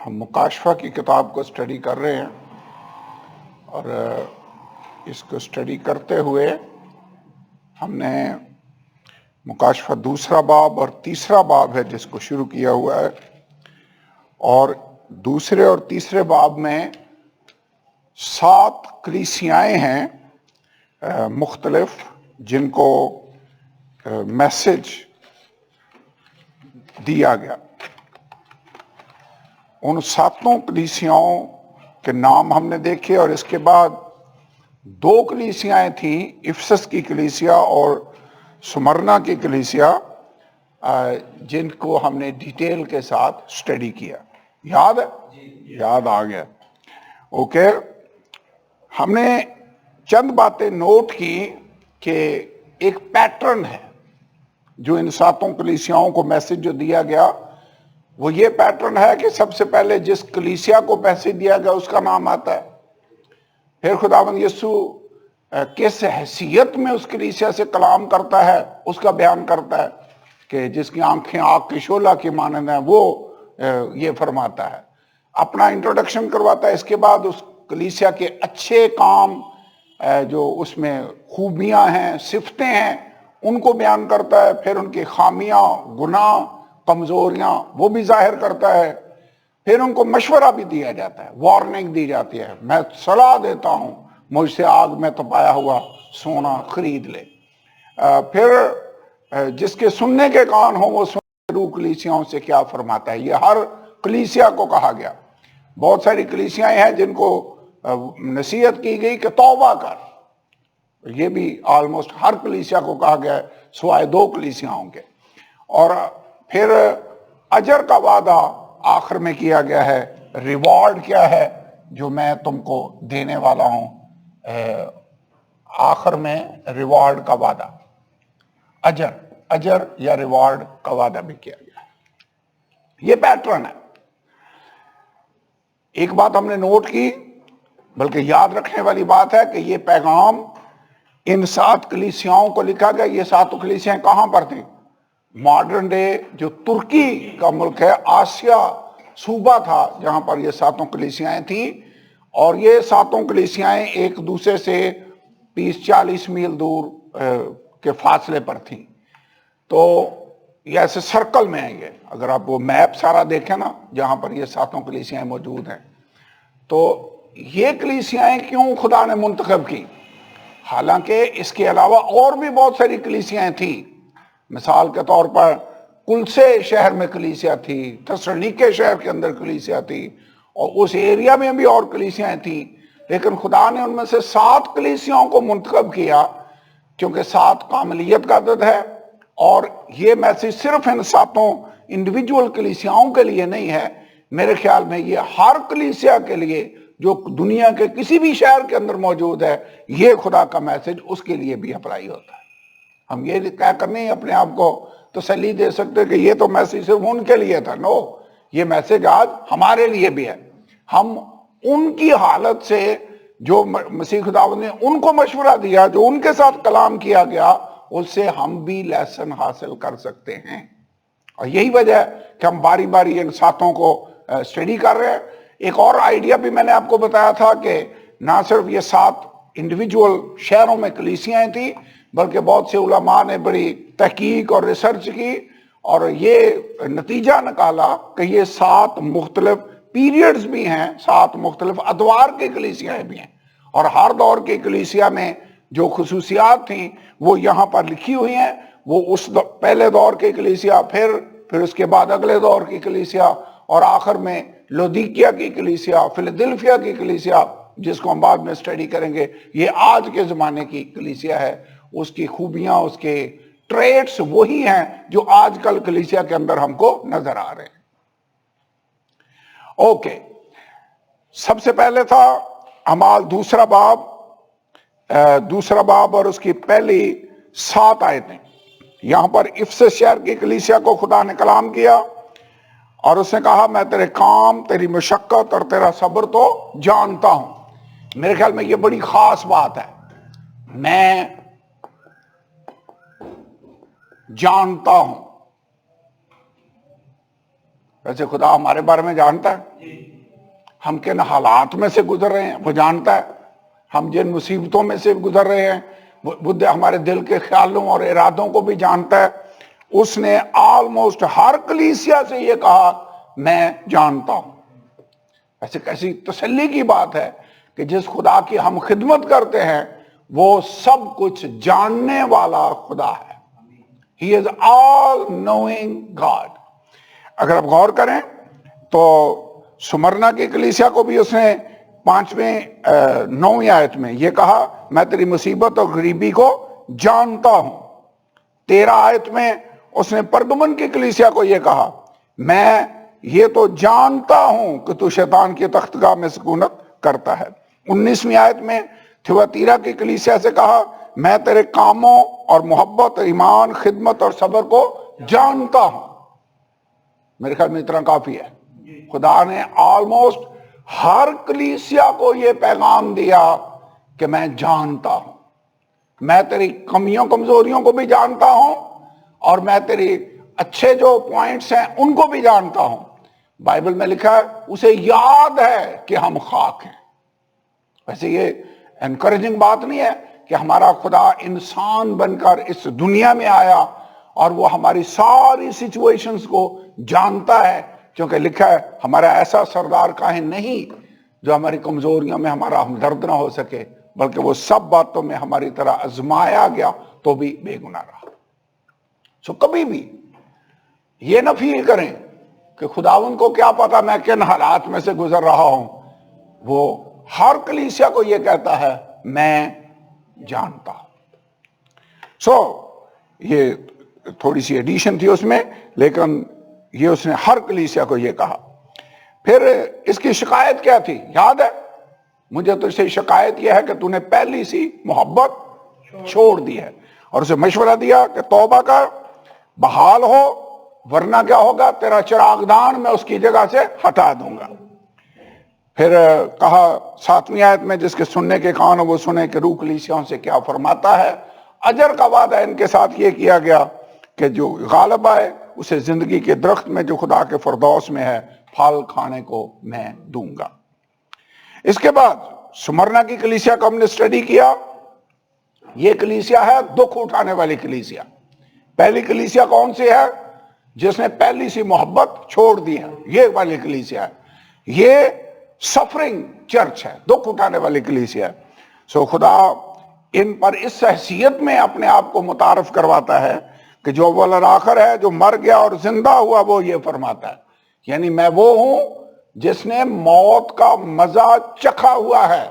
ہم مکاشفہ کی کتاب کو اسٹڈی کر رہے ہیں اور اس کو اسٹڈی کرتے ہوئے ہم نے مکاشفہ دوسرا باب اور تیسرا باب ہے جس کو شروع کیا ہوا ہے، اور دوسرے اور تیسرے باب میں 7 کلیسیائیں ہیں مختلف، جن کو میسج دیا گیا۔ ان 7 کلیسیاؤں کے نام ہم نے دیکھے، اور اس کے بعد 2 کلیسیائیں تھیں، افسس کی کلیسیا اور سمرنا کی کلیسیا، جن کو ہم نے ڈیٹیل کے ساتھ اسٹڈی کیا۔ یاد ہے؟ یاد آ گیا؟ اوکے، ہم نے چند باتیں نوٹ کی کہ ایک پیٹرن ہے جو ان 7 کلیسیاؤں کو میسج جو دیا گیا، وہ یہ پیٹرن ہے کہ سب سے پہلے جس کلیسیا کو میسج دیا گیا اس کا نام آتا ہے، پھر خداوند یسوع کس حیثیت میں اس کلیسیا سے کلام کرتا ہے اس کا بیان کرتا ہے، کہ جس کی آنکھیں آگ کے شعلہ کی مانند ہیں، وہ یہ فرماتا ہے، اپنا انٹروڈکشن کرواتا ہے۔ اس کے بعد اس کلیسیا کے اچھے کام، جو اس میں خوبیاں ہیں، صفتیں ہیں، ان کو بیان کرتا ہے، پھر ان کی خامیاں، گناہ، کمزوریاں وہ بھی ظاہر کرتا ہے، پھر ان کو مشورہ بھی دیا جاتا ہے، وارننگ دی جاتی ہے، میں صلاح دیتا ہوں، مجھ سے آگ میں تپایا ہوا سونا خرید لے۔ پھر جس کے سننے کے کان ہوں وہ سنے، روح کلیسیاؤں سے کیا فرماتا ہے۔ یہ ہر کلیسیا کو کہا گیا۔ بہت ساری کلیسیاں ہیں جن کو نصیحت کی گئی کہ توبہ کر، یہ بھی آلموسٹ ہر کلیسیا کو کہا گیا ہے سوائے 2 کلیسیاؤں کے۔ اور پھر اجر کا وعدہ آخر میں کیا گیا ہے، ریوارڈ کیا ہے جو میں تم کو دینے والا ہوں، آخر میں ریوارڈ کا وعدہ، اجر یا ریوارڈ کا وعدہ بھی کیا گیا ہے۔ یہ پیٹرن ہے۔ ایک بات ہم نے نوٹ کی، بلکہ یاد رکھنے والی بات ہے، کہ یہ پیغام ان 7 کلیسیاؤں کو لکھا گیا۔ یہ 7 کلیسیاں کہاں پر تھیں؟ ماڈرن ڈے جو ترکی کا ملک ہے، آسیا صوبہ تھا جہاں پر یہ 7 کلیسیاں تھیں، اور یہ 7 کلیسیاں ایک دوسرے سے 30-40 میل دور کے فاصلے پر تھیں۔ تو یہ ایسے سرکل میں ہیں۔ یہ اگر آپ وہ میپ سارا دیکھیں نا، جہاں پر یہ 7 کلیسیاں موجود ہیں، تو یہ کلیسیاں کیوں خدا نے منتخب کی؟ حالانکہ اس کے علاوہ اور بھی بہت ساری کلیسیاں تھیں۔ مثال کے طور پر کلسے شہر میں کلیسیا تھی، تسالونیکے شہر کے اندر کلیسیا تھی، اور اس ایریا میں بھی اور کلیسیاں تھیں، لیکن خدا نے ان میں سے 7 کلیسیاوں کو منتخب کیا، کیونکہ 7 کاملیت کا عدد ہے، اور یہ میسج صرف ان 7 انڈیویجول کلیسیاؤں کے لیے نہیں ہے، میرے خیال میں یہ ہر کلیسیا کے لیے جو دنیا کے کسی بھی شہر کے اندر موجود ہے، یہ خدا کا میسج اس کے لیے بھی اپلائی ہوتا ہے۔ ہم یہ کہہ کر نہیں اپنے آپ کو تسلی دے سکتے کہ یہ تو میسج صرف ان کے لیے تھا۔ نو، یہ میسج آج ہمارے لیے بھی ہے۔ ہم ان کی حالت سے، جو مسیح خداوند نے ان کو مشورہ دیا، جو ان کے ساتھ کلام کیا گیا، اس سے ہم بھی لیسن حاصل کر سکتے ہیں۔ اور یہی وجہ ہے کہ ہم باری باری ان 7 کو اسٹڈی کر رہے ہیں۔ ایک اور آئیڈیا بھی میں نے آپ کو بتایا تھا کہ نہ صرف یہ 7 انڈیویجول شہروں میں کلیسیاں تھیں، بلکہ بہت سے علماء نے بڑی تحقیق اور ریسرچ کی، اور یہ نتیجہ نکالا کہ یہ 7 مختلف پیریڈز بھی ہیں، 7 مختلف ادوار کی کلیسیاں بھی ہیں، اور ہر دور کی کلیسیا میں جو خصوصیات تھیں وہ یہاں پر لکھی ہوئی ہیں۔ وہ اس پہلے دور کی کلیسیا، پھر اس کے بعد اگلے دور کی کلیسیا، اور آخر میں لودیکیا کی کلیسیا، فیلادلفیا کی کلیسیا، جس کو ہم بعد میں اسٹڈی کریں گے۔ یہ آج کے زمانے کی کلیسیا ہے۔ اس کی خوبیاں، اس کے ٹریٹس وہی ہیں جو آج کل کلیسیا کے اندر ہم کو نظر آ رہے ہیں۔ اوکے، سب سے پہلے تھا اعمال دوسرا باب اور اس کی پہلی 7 آیتیں۔ یہاں پر افسس شہر کی کلیسیا کو خدا نے کلام کیا، اور اس نے کہا، میں تیرے کام، تیری مشقت اور تیرا صبر تو جانتا ہوں۔ میرے خیال میں یہ بڑی خاص بات ہے، میں جانتا ہوں۔ ویسے خدا ہمارے بارے میں جانتا ہے، ہم کن حالات میں سے گزر رہے ہیں وہ جانتا ہے، ہم جن مصیبتوں میں سے گزر رہے ہیں وہ ہمارے دل کے خیالوں اور ارادوں کو بھی جانتا ہے۔ اس نے آلموسٹ ہر کلیسیا سے یہ کہا میں جانتا ہوں۔ ایسے کیسی تسلی کی بات ہے کہ جس خدا کی ہم خدمت کرتے ہیں وہ سب کچھ جاننے والا خدا ہے۔ He is all knowing God۔ اگر آپ غور کریں تو سمرنا کی کلیسیا کو بھی اس نے 9ویں آیت میں یہ کہا میں تیری مصیبت اور غریبی کو جانتا ہوں۔ 13 آیت میں اس نے پرگمن کی کلیسیا کو یہ کہا میں یہ تو جانتا ہوں کہ تو شیطان کی تختگاہ میں سکونت کرتا ہے۔ 19ویں آیت میں تھیواتیرا کی کلیسیا سے کہا میں تیرے کاموں اور محبت، ایمان، خدمت اور صبر کو جانتا ہوں۔ میرے خیال میں اتنا کافی ہے۔ خدا نے آلموسٹ ہر کلیسیا کو یہ پیغام دیا کہ میں جانتا ہوں، میں تیری کمیوں کمزوریوں کو بھی جانتا ہوں اور میں تیری اچھے جو پوائنٹس ہیں ان کو بھی جانتا ہوں۔ بائبل میں لکھا ہے اسے یاد ہے کہ ہم خاک ہیں۔ ویسے یہ انکریجنگ بات نہیں ہے کہ ہمارا خدا انسان بن کر اس دنیا میں آیا اور وہ ہماری ساری سچویشنز کو جانتا ہے، کیونکہ لکھا ہے ہمارا ایسا سردار کاہن نہیں جو ہماری کمزوریوں میں ہمارا ہمدرد نہ ہو سکے، بلکہ وہ سب باتوں میں ہماری طرح آزمایا گیا تو بھی بے گناہ رہا۔ سو کبھی بھی یہ نہ فیل کریں کہ خداوند کو کیا پتا میں کن حالات میں سے گزر رہا ہوں۔ وہ ہر کلیسیا کو یہ کہتا ہے میں جانتا ہوں۔ سو یہ تھوڑی سی ایڈیشن تھی اس میں، لیکن یہ اس نے ہر کلیسیا کو یہ کہا۔ پھر اس کی شکایت کیا تھی یاد ہے؟ مجھے تو اسے شکایت یہ ہے کہ تو نے پہلی سی محبت چھوڑ دی ہے، اور اسے مشورہ دیا کہ توبہ کر، بحال ہو، ورنہ کیا ہوگا تیرا چراغ دان میں اس کی جگہ سے ہٹا دوں گا۔ پھر کہا 7ویں آیت میں جس کے سننے کے کان ہو وہ سنے کہ روح کلیسیاؤں سے کیا فرماتا ہے۔ اجر کا وعدہ ان کے ساتھ یہ کیا گیا کہ جو غالب آئے اسے زندگی کے درخت میں جو خدا کے فردوس میں ہے پھل کھانے کو میں دوں گا۔ اس کے بعد سمرنا کی کلیسیا کو ہم نے اسٹڈی کیا۔ یہ کلیسیا ہے دکھ اٹھانے والی کلیسیا۔ پہلی کلیسیا کون سی ہے؟ جس نے پہلی سی محبت چھوڑ دی ہے، یہ والی کلیسیا ہے۔ یہ سفرنگ چرچ ہے، دکھ اٹھانے والی کلیسیا ہے۔ سو خدا ان پر اس حیثیت میں اپنے آپ کو متعارف کرواتا ہے کہ جو اول اور آخر ہے، جو مر گیا اور زندہ ہوا، وہ یہ فرماتا ہے یعنی میں وہ ہوں جس نے موت کا مزہ چکھا ہوا ہے۔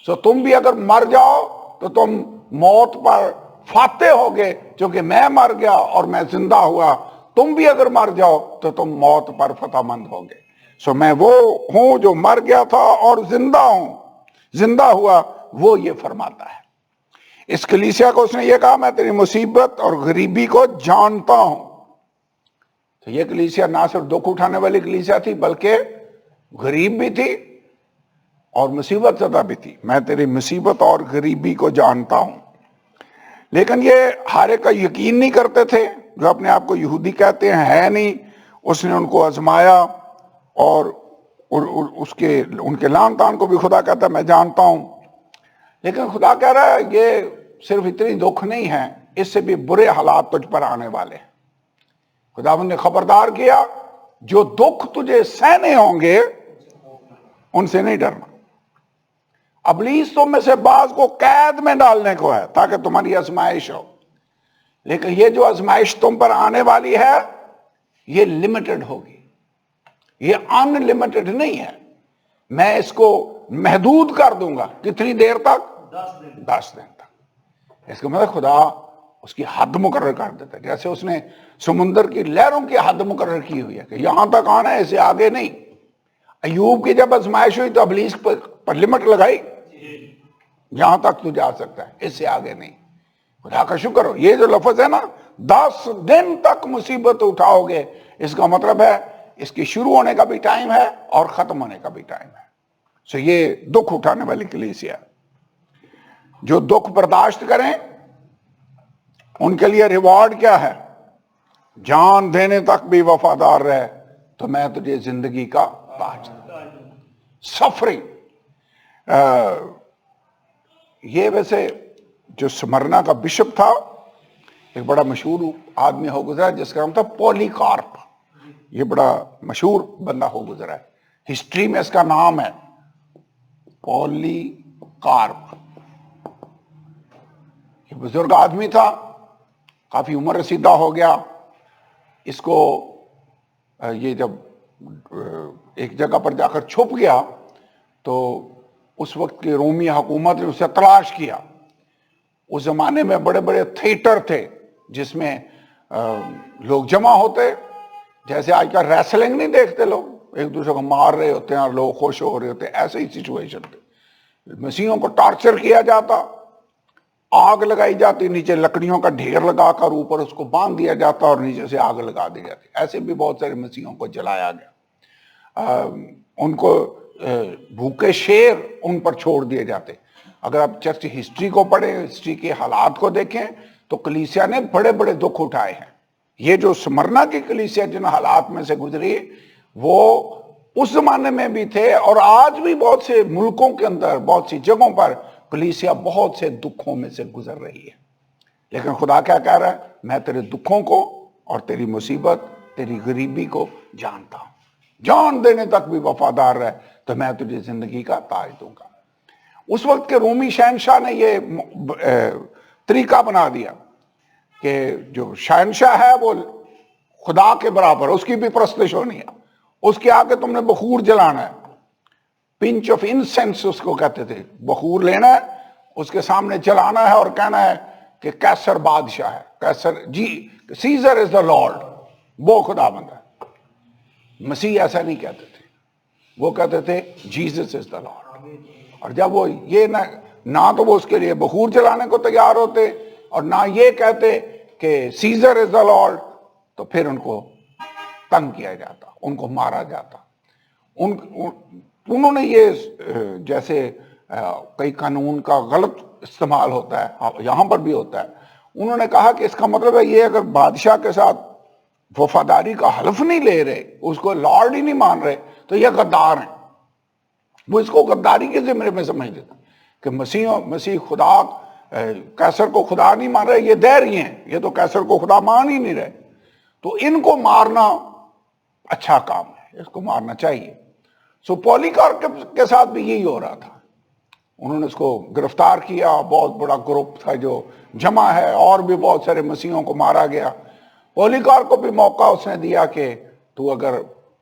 سو تم بھی اگر مر جاؤ تو تم موت پر فاتح ہوگے، چونکہ میں مر گیا اور میں زندہ ہوا۔ تم بھی اگر مر جاؤ تو تم موت پر فتح مند ہوگے۔ سو میں وہ ہوں جو مر گیا تھا اور زندہ ہوا، وہ یہ فرماتا ہے۔ اس کلیسیا کو اس نے یہ کہا میں تیری مصیبت اور غریبی کو جانتا ہوں۔ تو یہ کلیسیا نہ صرف دکھ اٹھانے والی کلیسیا تھی بلکہ غریب بھی تھی اور مصیبت زدہ بھی تھی۔ میں تیری مصیبت اور غریبی کو جانتا ہوں۔ لیکن یہ ہر ایک کا یقین نہیں کرتے تھے، جو اپنے آپ کو یہودی کہتے ہیں ہے نہیں۔ اس نے ان کو آزمایا اور ان کے لان تان کو بھی خدا کہتا ہے میں جانتا ہوں۔ لیکن خدا کہہ رہا ہے یہ صرف اتنی دکھ نہیں ہے، اس سے بھی برے حالات تجھ پر آنے والے ہیں۔ خداوند نے خبردار کیا جو دکھ تجھے سہنے ہوں گے ان سے نہیں ڈرنا۔ ابلیس تم میں سے بعض کو قید میں ڈالنے کو ہے تاکہ تمہاری آزمائش ہو، لیکن یہ جو آزمائش تم پر آنے والی ہے یہ لمیٹڈ ہوگی، یہ ان لمیٹڈ نہیں ہے۔ میں اس کو محدود کر دوں گا۔ کتنی دیر تک؟ 10 دن تک۔ اس کا مطلب خدا اس کی حد مقرر کر دیتا ہے، جیسے اس نے سمندر کی لہروں کی حد مقرر کی ہوئی ہے کہ یہاں تک آنا ہے، اس سے آگے نہیں۔ ایوب کی جب آزمائش ہوئی تو ابلیس پر لمٹ لگائی، یہاں تک تو جا سکتا ہے، اس سے آگے نہیں۔ خدا کا شکر ہو، یہ جو لفظ ہے نا 10 دن تک مصیبت اٹھاؤ گے، اس کا مطلب ہے اس کی شروع ہونے کا بھی ٹائم ہے اور ختم ہونے کا بھی ٹائم ہے۔ سو یہ دکھ اٹھانے والی کلیسیا، جو دکھ برداشت کریں ان کے لیے ریوارڈ کیا ہے؟ جان دینے تک بھی وفادار رہے تو میں تجھے زندگی کا تاج دوں. سفرنگ. یہ ویسے جو سمرنا کا بشپ تھا ایک بڑا مشہور آدمی ہو گزرا جس کا نام تھا پولیکارپ. یہ بڑا مشہور بندہ ہو گزرا ہے، ہسٹری میں اس کا نام ہے پولیکارپ. یہ بزرگ آدمی تھا، کافی عمر رسیدہ ہو گیا. اس کو یہ جب ایک جگہ پر جا کر چھپ گیا تو اس وقت کی رومی حکومت نے اسے تلاش کیا. اس زمانے میں بڑے بڑے تھیٹر تھے جس میں لوگ جمع ہوتے، جیسے آج کل ریسلنگ نہیں دیکھتے، لوگ ایک دوسرے کو مار رہے ہوتے ہیں اور لوگ خوش ہو رہے ہوتے ہیں، ایسے ہی سچویشن تھے. مسیحیوں کو ٹارچر کیا جاتا، آگ لگائی جاتی، نیچے لکڑیوں کا ڈھیر لگا کر اوپر اس کو باندھ دیا جاتا اور نیچے سے آگ لگا دی جاتی. ایسے بھی بہت سارے مسیحیوں کو جلایا گیا. ان کو بھوکے شیر ان پر چھوڑ دیے جاتے. اگر آپ چرچ ہسٹری کو پڑھیں، ہسٹری کے حالات کو دیکھیں تو کلیسیا نے بڑے بڑے دکھ اٹھائے ہیں. یہ جو سمرنا کی کلیسیا جن حالات میں سے گزری وہ اس زمانے میں بھی تھے، اور آج بھی بہت سے ملکوں کے اندر بہت سی جگہوں پر کلیسیا بہت سے دکھوں میں سے گزر رہی ہے. لیکن خدا کیا کہہ رہا ہے؟ میں تیرے دکھوں کو اور تیری مصیبت، تیری غریبی کو جانتا ہوں. جان دینے تک بھی وفادار رہ تو میں تجھے زندگی کا تاج دوں گا. اس وقت کے رومی شہنشاہ نے یہ طریقہ بنا دیا کہ جو شہنشاہ ہے وہ خدا کے برابر، اس کی بھی پرستش ہونی ہے. اس کے آگے تم نے بخور جلانا ہے، پنچ آف انسینس اس کو کہتے تھے. بخور لینا ہے، اس کے سامنے جلانا ہے اور کہنا ہے کہ کیسر بادشاہ ہے، کیسر جی سیزر از دا لارڈ، وہ خدا بند ہے. مسیح ایسا نہیں کہتے تھے، وہ کہتے تھے جیزس از دا لارڈ. اور جب وہ یہ نہ تو وہ اس کے لیے بخور جلانے کو تیار ہوتے اور نہ یہ کہتے کہ سیزر از دا لارڈ، تو پھر ان کو تنگ کیا جاتا، ان کو مارا جاتا. انہوں نے یہ جیسے کئی قانون کا غلط استعمال ہوتا ہے، یہاں پر بھی ہوتا ہے. انہوں نے کہا کہ اس کا مطلب ہے یہ اگر بادشاہ کے ساتھ وفاداری کا حلف نہیں لے رہے، اس کو لارڈ ہی نہیں مان رہے، تو یہ غدار ہیں. وہ اس کو غداری کے ذمرے میں سمجھ لیتے کہ مسیح خدا کیسر کو خدا نہیں مان رہے، یہ دہری ہیں، یہ تو کیسر کو خدا مان ہی نہیں رہے، تو ان کو مارنا اچھا کام ہے، اس کو مارنا چاہیے. سو پولیکارپ کے ساتھ بھی یہی ہو رہا تھا. انہوں نے اس کو گرفتار کیا، بہت بڑا گروپ تھا جو جمع ہے، اور بھی بہت سارے مسیحوں کو مارا گیا. پولیکارپ کو بھی موقع اس نے دیا کہ تو اگر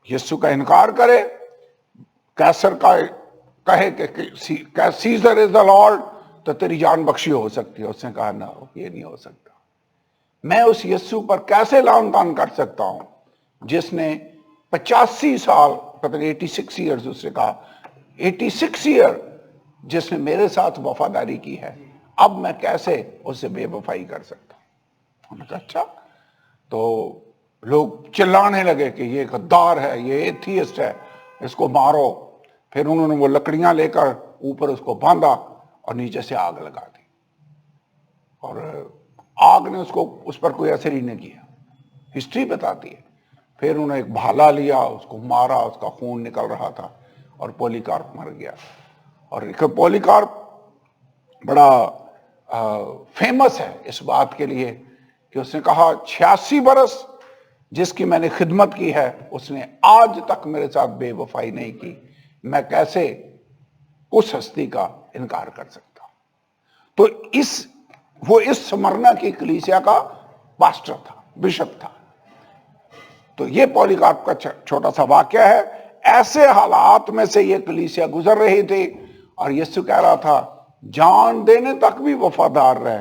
یسوع کا انکار کرے، کیسر کا کہے کہ سیزر از دا لارڈ، تو تیری جان بخشی ہو سکتی ہے. اس نے کہا نہ، یہ نہیں ہو سکتا. میں اس یسوع پر کیسے لعن طعن کر سکتا ہوں جس نے 85 سال، پتہ نہیں 86 ایئرز، اس نے کہا 86 ایئر جس نے میرے ساتھ وفاداری کی ہے، اب میں کیسے اس سے بے وفائی کر سکتا ہوں. انہوں نے کہا اچھا. تو لوگ چلانے لگے کہ یہ غدار ہے، یہ ایتھیسٹ ہے، اس کو مارو. پھر انہوں نے وہ لکڑیاں لے کر اوپر اس کو باندھا اور نیچے سے آگ لگا دی، اور آگ نے اس پر کوئی اثر ہی نہیں کیا. ہسٹری بتاتی ہے. پھر انہوں نے ایک بھالا لیا، اس کو مارا، اس کا خون نکل رہا تھا، اور پولیکارپ مر گیا. اور پولیکارپ بڑا فیمس ہے اس بات کے لیے کہ اس نے کہا 86 برس جس کی میں نے خدمت کی ہے، اس نے آج تک میرے ساتھ بے وفائی نہیں کی، میں کیسے اس ہستی کا انکار کر سکتا ہوں. تو وہ اس سمرنا کی کلیسیا کا پاسٹر تھا، بشپ تھا. تو یہ پولیکارپ کا چھوٹا سا واقعہ ہے. ایسے حالات میں سے یہ کلیسیا گزر رہی تھی، اور یسوع کہہ رہا تھا جان دینے تک بھی وفادار رہ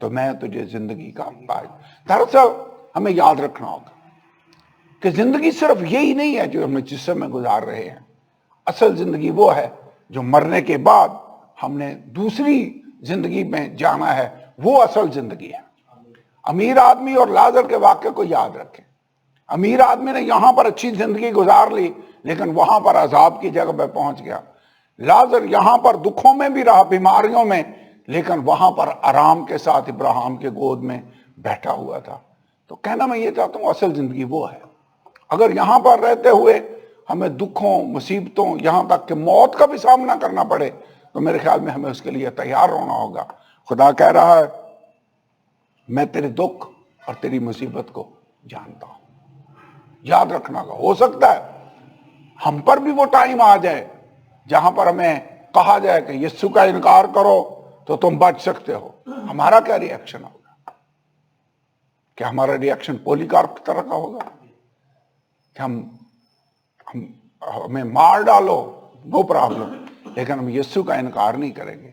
تو میں تجھے زندگی کا تاج. دراصل ہمیں یاد رکھنا ہوگا کہ زندگی صرف یہی نہیں ہے جو ہم جسم میں گزار رہے ہیں. اصل زندگی وہ ہے جو مرنے کے بعد ہم نے دوسری زندگی میں جانا ہے، وہ اصل زندگی ہے. امیر آدمی اور لازر کے واقعے کو یاد رکھیں. امیر آدمی نے یہاں پر اچھی زندگی گزار لی، لیکن وہاں پر عذاب کی جگہ پہ پہنچ گیا. لازر یہاں پر دکھوں میں بھی رہا، بیماریوں میں، لیکن وہاں پر آرام کے ساتھ ابراہیم کے گود میں بیٹھا ہوا تھا. تو کہنا میں یہ چاہتا ہوں اصل زندگی وہ ہے. اگر یہاں پر رہتے ہوئے ہمیں دکھوں مصیبتوں یہاں تک کہ موت کا بھی سامنا کرنا پڑے تو میرے خیال میں ہمیں اس کے لیے تیار ہونا ہوگا. خدا کہہ رہا ہے میں تیرے دکھ اور تیری مصیبت کو جانتا ہوں. یاد رکھنا ہوگا. ہو سکتا ہے ہم پر بھی وہ ٹائم آ جائے جہاں پر ہمیں کہا جائے کہ یسوع کا انکار کرو تو تم بچ سکتے ہو. ہمارا کیا ری ایکشن ہوگا؟ کیا ہمارا ری ایکشن پولیکارپ کی طرح کا ہوگا کہ ہمیں مار ڈالو نو پرابلم لیکن ہم یسوع کا انکار نہیں کریں گے.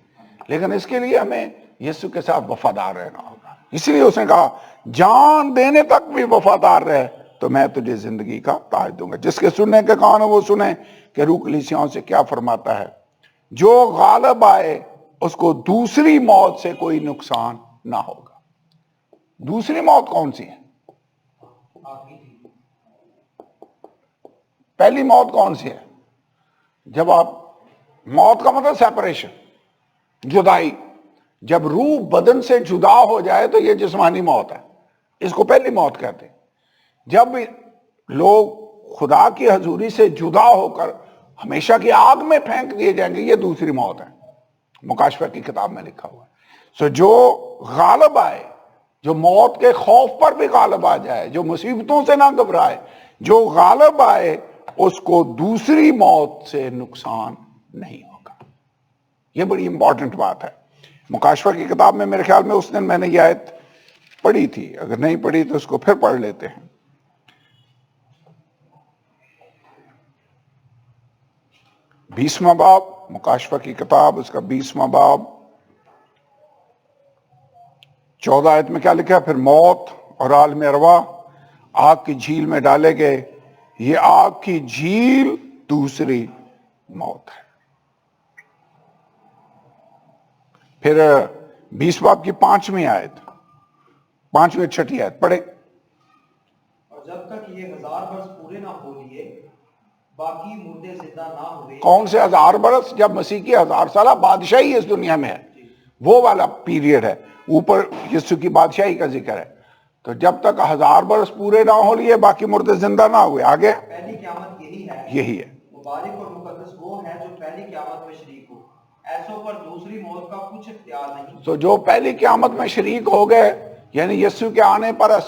لیکن اس کے لیے ہمیں یسوع کے ساتھ وفادار رہنا ہوگا. اس لیے اس نے کہا جان دینے تک بھی وفادار رہے تو میں تجھے زندگی کا تاج دوں گا. جس کے سننے کے کان ہو وہ سنیں کہ روح کلیسیاؤں سے کیا فرماتا ہے. جو غالب آئے اس کو دوسری موت سے کوئی نقصان نہ ہوگا. دوسری موت کون سی ہے؟ پہلی موت کون سی ہے؟ جب آپ موت کا مطلب سیپریشن، جدائی. جب روح بدن سے جدا ہو جائے تو یہ جسمانی موت ہے. اس کو پہلی موت کہتے ہیں. جب لوگ خدا کی حضوری سے جدا ہو کر ہمیشہ کی آگ میں پھینک دیے جائیں گے یہ دوسری موت ہے. مکاشفہ کی کتاب میں لکھا ہوا ہے. جو غالب آئے، جو موت کے خوف پر بھی غالب آ جائے، جو مصیبتوں سے نہ گھبرائے، جو غالب آئے اس کو دوسری موت سے نقصان نہیں ہوگا. یہ بڑی امپورٹنٹ بات ہے. مکاشفہ کی کتاب میں میرے خیال میں اس دن میں نے یہ آیت پڑھی تھی، اگر نہیں پڑھی تو اس کو پھر پڑھ لیتے ہیں. 20واں باب مکاشفہ کی کتاب، اس کا 20واں باب 14 آیت میں کیا لکھا ہے؟ پھر موت اور عالم ارواح آگ کی جھیل میں ڈالے گئے. یہ آگ کی جھیل دوسری موت ہے. پھر 20 باب کی 5ویں آیت، 5ویں 6 آیت پڑھے. اور جب تک یہ 1000 برس پورے نہ ہو لیے باقی مردے زندہ نہ ہوئے. کون سے 1000 برس؟ جب مسیح کی 1000 سالہ بادشاہی اس دنیا میں ہے وہ والا پیریڈ ہے. اوپر یسوع کی بادشاہی کا ذکر ہے. تو جب تک 1000 برس پورے نہ ہو لیے باقی مردے زندہ نہ ہوئے. آگے پہلی قیامت یہی ہے. مبارک اور مقدس وہ ہے جو پہلی قیامت میں شریک ہو. ایسوں پر دوسری موت کا کچھ اختیار نہیں. تو جو پہلی قیامت میں شریک ہو گئے یعنی یسوع کے آنے پر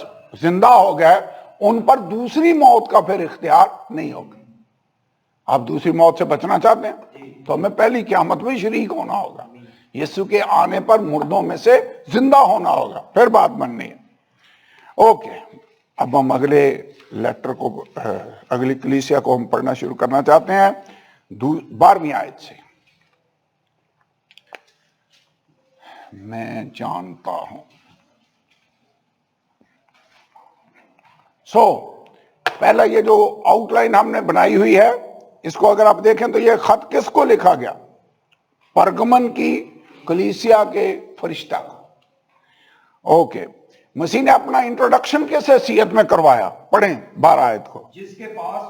زندہ ہو گئے ان پر دوسری موت کا پھر اختیار نہیں ہوگا. آپ دوسری موت سے بچنا چاہتے ہیں تو ہمیں پہلی قیامت میں شریک ہونا ہوگا. یسوع کے آنے پر مردوں میں سے زندہ ہونا ہوگا پھر بات بننی ہے. اوکے، اب ہم اگلے لیٹر کو، اگلی کلیسیا کو ہم پڑھنا شروع کرنا چاہتے ہیں 12ویں آیت سے. میں جانتا ہوں. پہلا یہ جو آؤٹ لائن ہم نے بنائی ہوئی ہے اس کو اگر آپ دیکھیں تو یہ خط کس کو لکھا گیا؟ پرگمن کی کلیسیا کے فرشتہ کو. اوکے، مسیح نے اپنا انٹروڈکشن کس حیثیت میں کروایا؟ پڑھیں 12 آیت کو. جس کے پاس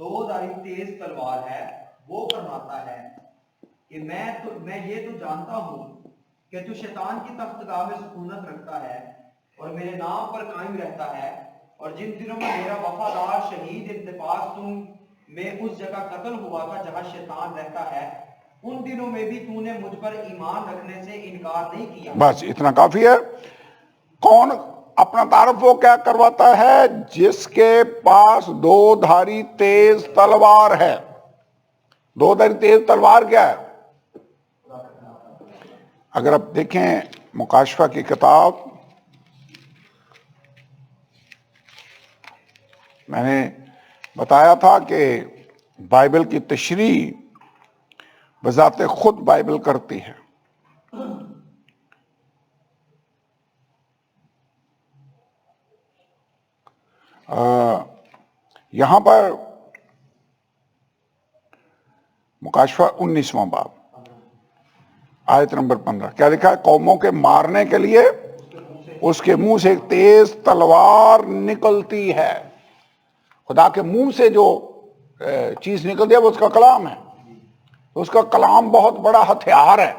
2 دھاری تیز تلوار ہے وہ فرماتا ہے کہ میں یہ تو جانتا ہوں کہ تو شیطان کی تختگاہ میں سکونت رکھتا ہے اور میرے نام پر قائم رہتا ہے. اور جن دنوں میں میرا وفادار شہید انتفاس تم میں اس جگہ قتل ہوا تھا جہاں شیطان رہتا ہے ان دنوں میں بھی تو نے مجھ پر ایمان رکھنے سے انکار نہیں کیا. بس اتنا کافی ہے. کون اپنا تعارف وہ کیا کرواتا ہے؟ جس کے پاس 2 دھاری تیز تلوار ہے. 2 دھاری تیز تلوار کیا ہے؟ اگر آپ دیکھیں مکاشفہ کی کتاب، میں نے بتایا تھا کہ بائبل کی تشریح بذات خود بائبل کرتی ہے. یہاں پر مکاشفہ 19واں باب آیت نمبر 15 کیا لکھا ہے؟ قوموں کے مارنے کے لیے اس کے منہ سے ایک تیز تلوار نکلتی ہے. خدا کے منہ سے جو چیز نکلتی ہے وہ اس کا کلام ہے. اس کا کلام بہت بڑا ہتھیار ہے.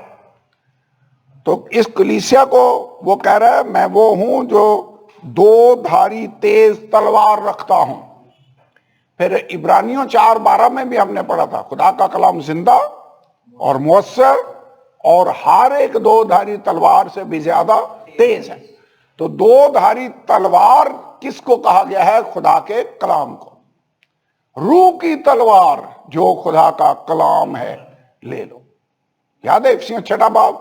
تو اس کلیسیا کو وہ کہہ رہا ہے میں وہ ہوں جو 2 دھاری تیز تلوار رکھتا ہوں. پھر عبرانیوں 4:12 میں بھی ہم نے پڑھا تھا خدا کا کلام زندہ اور مؤثر اور ہر ایک دو دھاری تلوار سے بھی زیادہ تیز ہے. تو دو دھاری تلوار کس کو کہا گیا ہے؟ خدا کے کلام کو. روح کی تلوار جو خدا کا کلام ہے لے لو. یاد ہے افسیوں 6 باب؟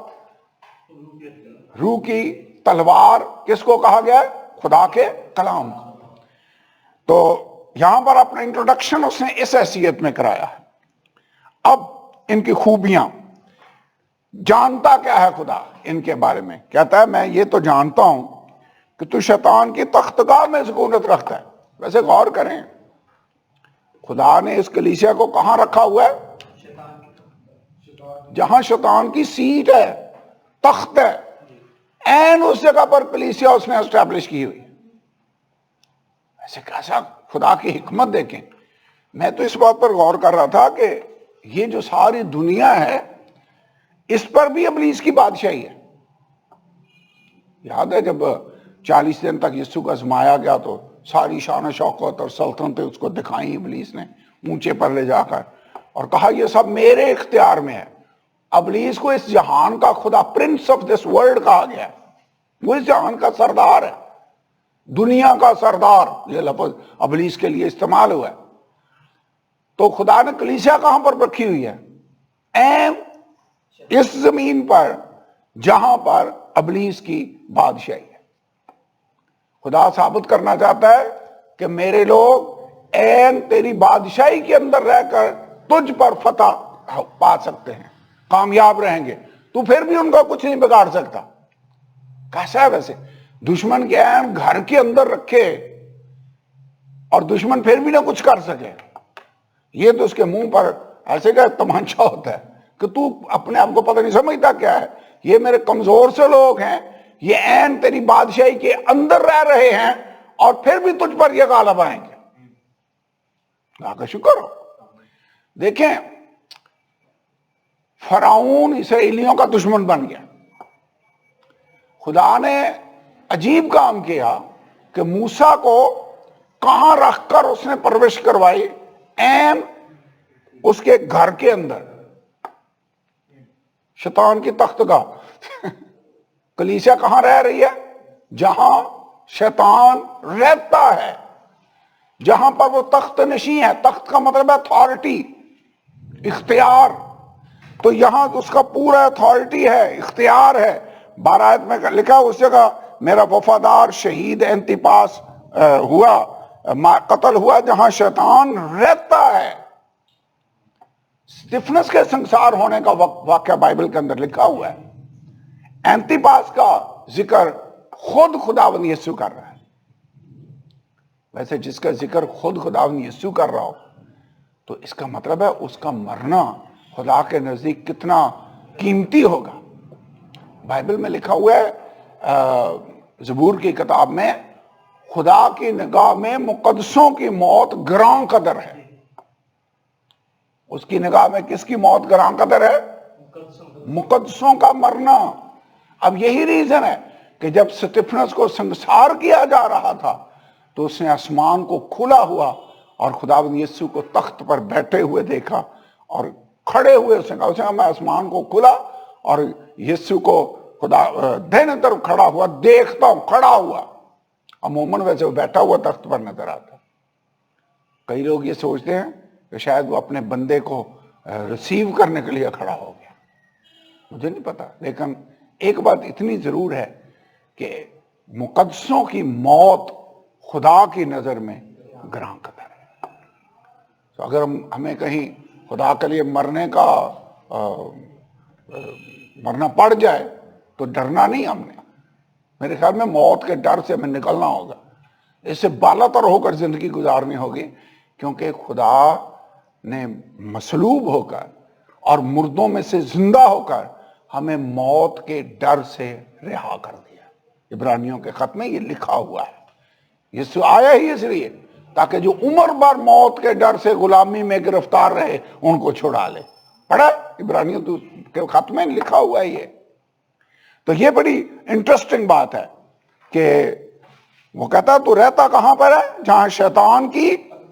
روح کی تلوار کس کو کہا گیا ہے؟ خدا کے کلام کو. تو یہاں پر اپنا انٹروڈکشن اس نے اس حیثیت میں کرایا ہے. اب ان کی خوبیاں، جانتا کیا ہے خدا ان کے بارے میں؟ کہتا ہے میں یہ تو جانتا ہوں کہ تو شیطان کی تختگاہ میں سکونت رکھتا ہے. ویسے غور کریں، خدا نے اس کلیسیا کو کہاں رکھا ہوا ہے؟ جہاں شیطان کی سیٹ ہے، تخت ہے، این اس جگہ پر کلیسیا اس نے اسٹیبلش کی ہوئی. ایسے کیسا خدا کی حکمت دیکھیں. میں تو اس بات پر غور کر رہا تھا کہ یہ جو ساری دنیا ہے اس پر بھی ابلیس کی بادشاہی ہے. یاد ہے جب 40 دن تک یسوع کو آزمایا گیا تو ساری شان و شوکت اور سلطنتیں اس کو دکھائیں ابلیس نے اونچے پر لے جا کر، اور کہا یہ سب میرے اختیار میں ہے. ابلیس کو اس جہان کا خدا، پرنس آف دس ورلڈ کہا گیا ہے. وہ اس جہان کا سردار ہے، دنیا کا سردار. یہ لفظ ابلیس کے لیے استعمال ہوا ہے. تو خدا نے کلیسیا کہاں پر رکھی ہوئی ہے؟ ایم اس زمین پر جہاں پر ابلیس کی بادشاہی ہے. خدا ثابت کرنا چاہتا ہے کہ میرے لوگ این تیری بادشاہی کے اندر رہ کر تجھ پر فتح پا سکتے ہیں، کامیاب رہیں گے. تو پھر بھی ان کا کچھ نہیں بگاڑ سکتا. کیسا ہے ویسے؟ دشمن کے این گھر کے اندر رکھے اور دشمن پھر بھی نہ کچھ کر سکے. یہ تو اس کے منہ پر ایسے کا تمانچہ ہوتا ہے کہ تو اپنے آپ کو پتہ نہیں سمجھتا کیا ہے. یہ میرے کمزور سے لوگ ہیں، یہ عین تیری بادشاہی کے اندر رہ رہے ہیں اور پھر بھی تجھ پر یہ غالب آئیں گے. اللہ کا شکر ہو. دیکھیں فرعون اسرائیلیوں کا دشمن بن گیا. خدا نے عجیب کام کیا کہ موسیٰ کو کہاں رکھ کر اس نے پرورش کروائی؟ عین اس کے گھر کے اندر، شیطان کی تختگاہ. کلیسیا کہاں رہ رہی ہے؟ جہاں شیطان رہتا ہے، جہاں پر وہ تخت نشین ہے. تخت کا مطلب ہے اتھارٹی، اختیار. تو یہاں اس کا پورا اتھارٹی ہے، اختیار ہے. 12 آیت میں لکھا اس جگہ میرا وفادار شہید انتپاس قتل ہوا جہاں شیطان رہتا ہے. سٹیفنس کے سنسار ہونے کا واقعہ بائبل کے اندر لکھا ہوا ہے. انتپاس کا ذکر خود خداوند یسوع کر رہا ہے. ویسے جس کا ذکر خود خداوند یسوع کر رہا ہو تو اس کا مطلب ہے اس کا مرنا خدا کے نزدیک کتنا قیمتی ہوگا. بائبل میں لکھا ہوا ہے زبور کی کتاب میں، خدا کی نگاہ میں مقدسوں کی موت گراں قدر ہے. اس کی نگاہ میں کس کی موت گراں قدر ہے؟ مقدسوں کا مرنا. اب یہی ریزن ہے کہ جب سٹیفنس کو سنسار کیا جا رہا تھا تو اس نے آسمان کو کھلا ہوا اور خداوند یسوع کو تخت پر بیٹھے ہوئے دیکھا اور کھڑے ہوئے اس نے کہا میں آسمان کو کھلا اور یسوع کو خدا دہنے طرف کھڑا ہوا دیکھتا ہوں، کھڑا ہوا. عموماً ویسے وہ بیٹھا ہوا تخت پر نظر آتا. کئی لوگ یہ سوچتے ہیں کہ شاید وہ اپنے بندے کو ریسیو کرنے کے لیے کھڑا ہو گیا. مجھے نہیں پتا، لیکن ایک بات اتنی ضرور ہے کہ مقدسوں کی موت خدا کی نظر میں گراں قدر ہے. تو اگر ہمیں کہیں خدا کے لیے مرنے کا مرنا پڑ جائے تو ڈرنا نہیں ہم نے. میرے خیال میں موت کے ڈر سے ہمیں نکلنا ہوگا، اس سے بالا تر ہو کر زندگی گزارنی ہوگی، کیونکہ خدا نے مصلوب ہو کر اور مردوں میں سے زندہ ہو کر ہمیں موت کے ڈر سے رہا کر دیا. عبرانیوں کے خط میں یہ لکھا ہوا ہے. یسوع آیا ہی اس لیے تاکہ جو عمر بھر موت کے ڈر سے غلامی میں گرفتار رہے ان کو چھڑا لے. پڑھا عبرانیوں کے خط میں لکھا ہوا ہے یہ. تو یہ بڑی انٹرسٹنگ بات ہے کہ وہ کہتا تو رہتا کہاں پر ہے؟ جہاں شیطان کی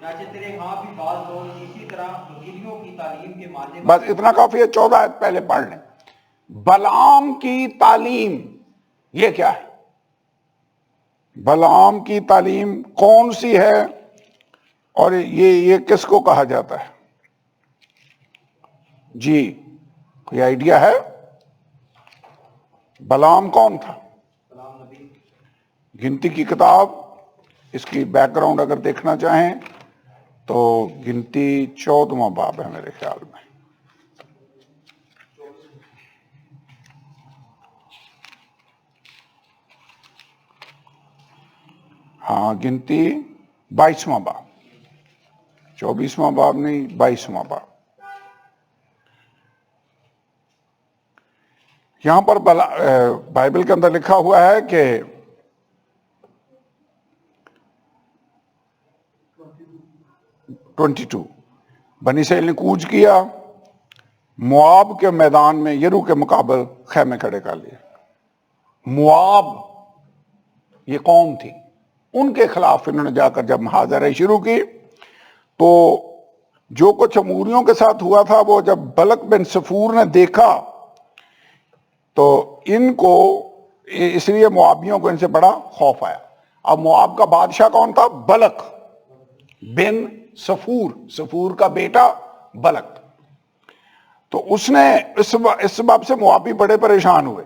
چنانچہ تیرے ہاں بھی بعض لوگ اسی طرح وکیلیوں کی تعلیم کے ماننے بس اتنا کافی ہے، 14 آیت پہلے پڑھ لیں. بلعام کی تعلیم یہ کیا ہے؟ بلعام کی تعلیم کون سی ہے اور یہ کس کو کہا جاتا ہے؟ جی کوئی آئیڈیا ہے؟ بلعام کون تھا؟ کلام نبی. گنتی کی کتاب، اس کی بیک گراؤنڈ اگر دیکھنا چاہیں تو گنتی 14واں باب ہے میرے خیال میں. ہاں گنتی 22واں باب، 24واں باب نہیں، 22واں باب. یہاں پر بائبل کے اندر لکھا ہوا ہے کہ 22 بنی اسرائیل نے کوچ کیا، مواب کے میدان میں یرو کے مقابل خیمے کھڑے کر لیے. مواب یہ قوم تھی، ان کے خلاف انہوں نے جا کر جب محاذرے شروع کی تو جو کچھ اموریوں کے ساتھ ہوا تھا وہ جب بلق بن صفور نے دیکھا تو ان کو، اس لیے موابیوں کو ان سے بڑا خوف آیا. اب مواب کا بادشاہ کون تھا؟ بلق بن صفور، صفور کا بیٹا بلق. تو اس نے اس سبب سے موابی بڑے پریشان ہوئے.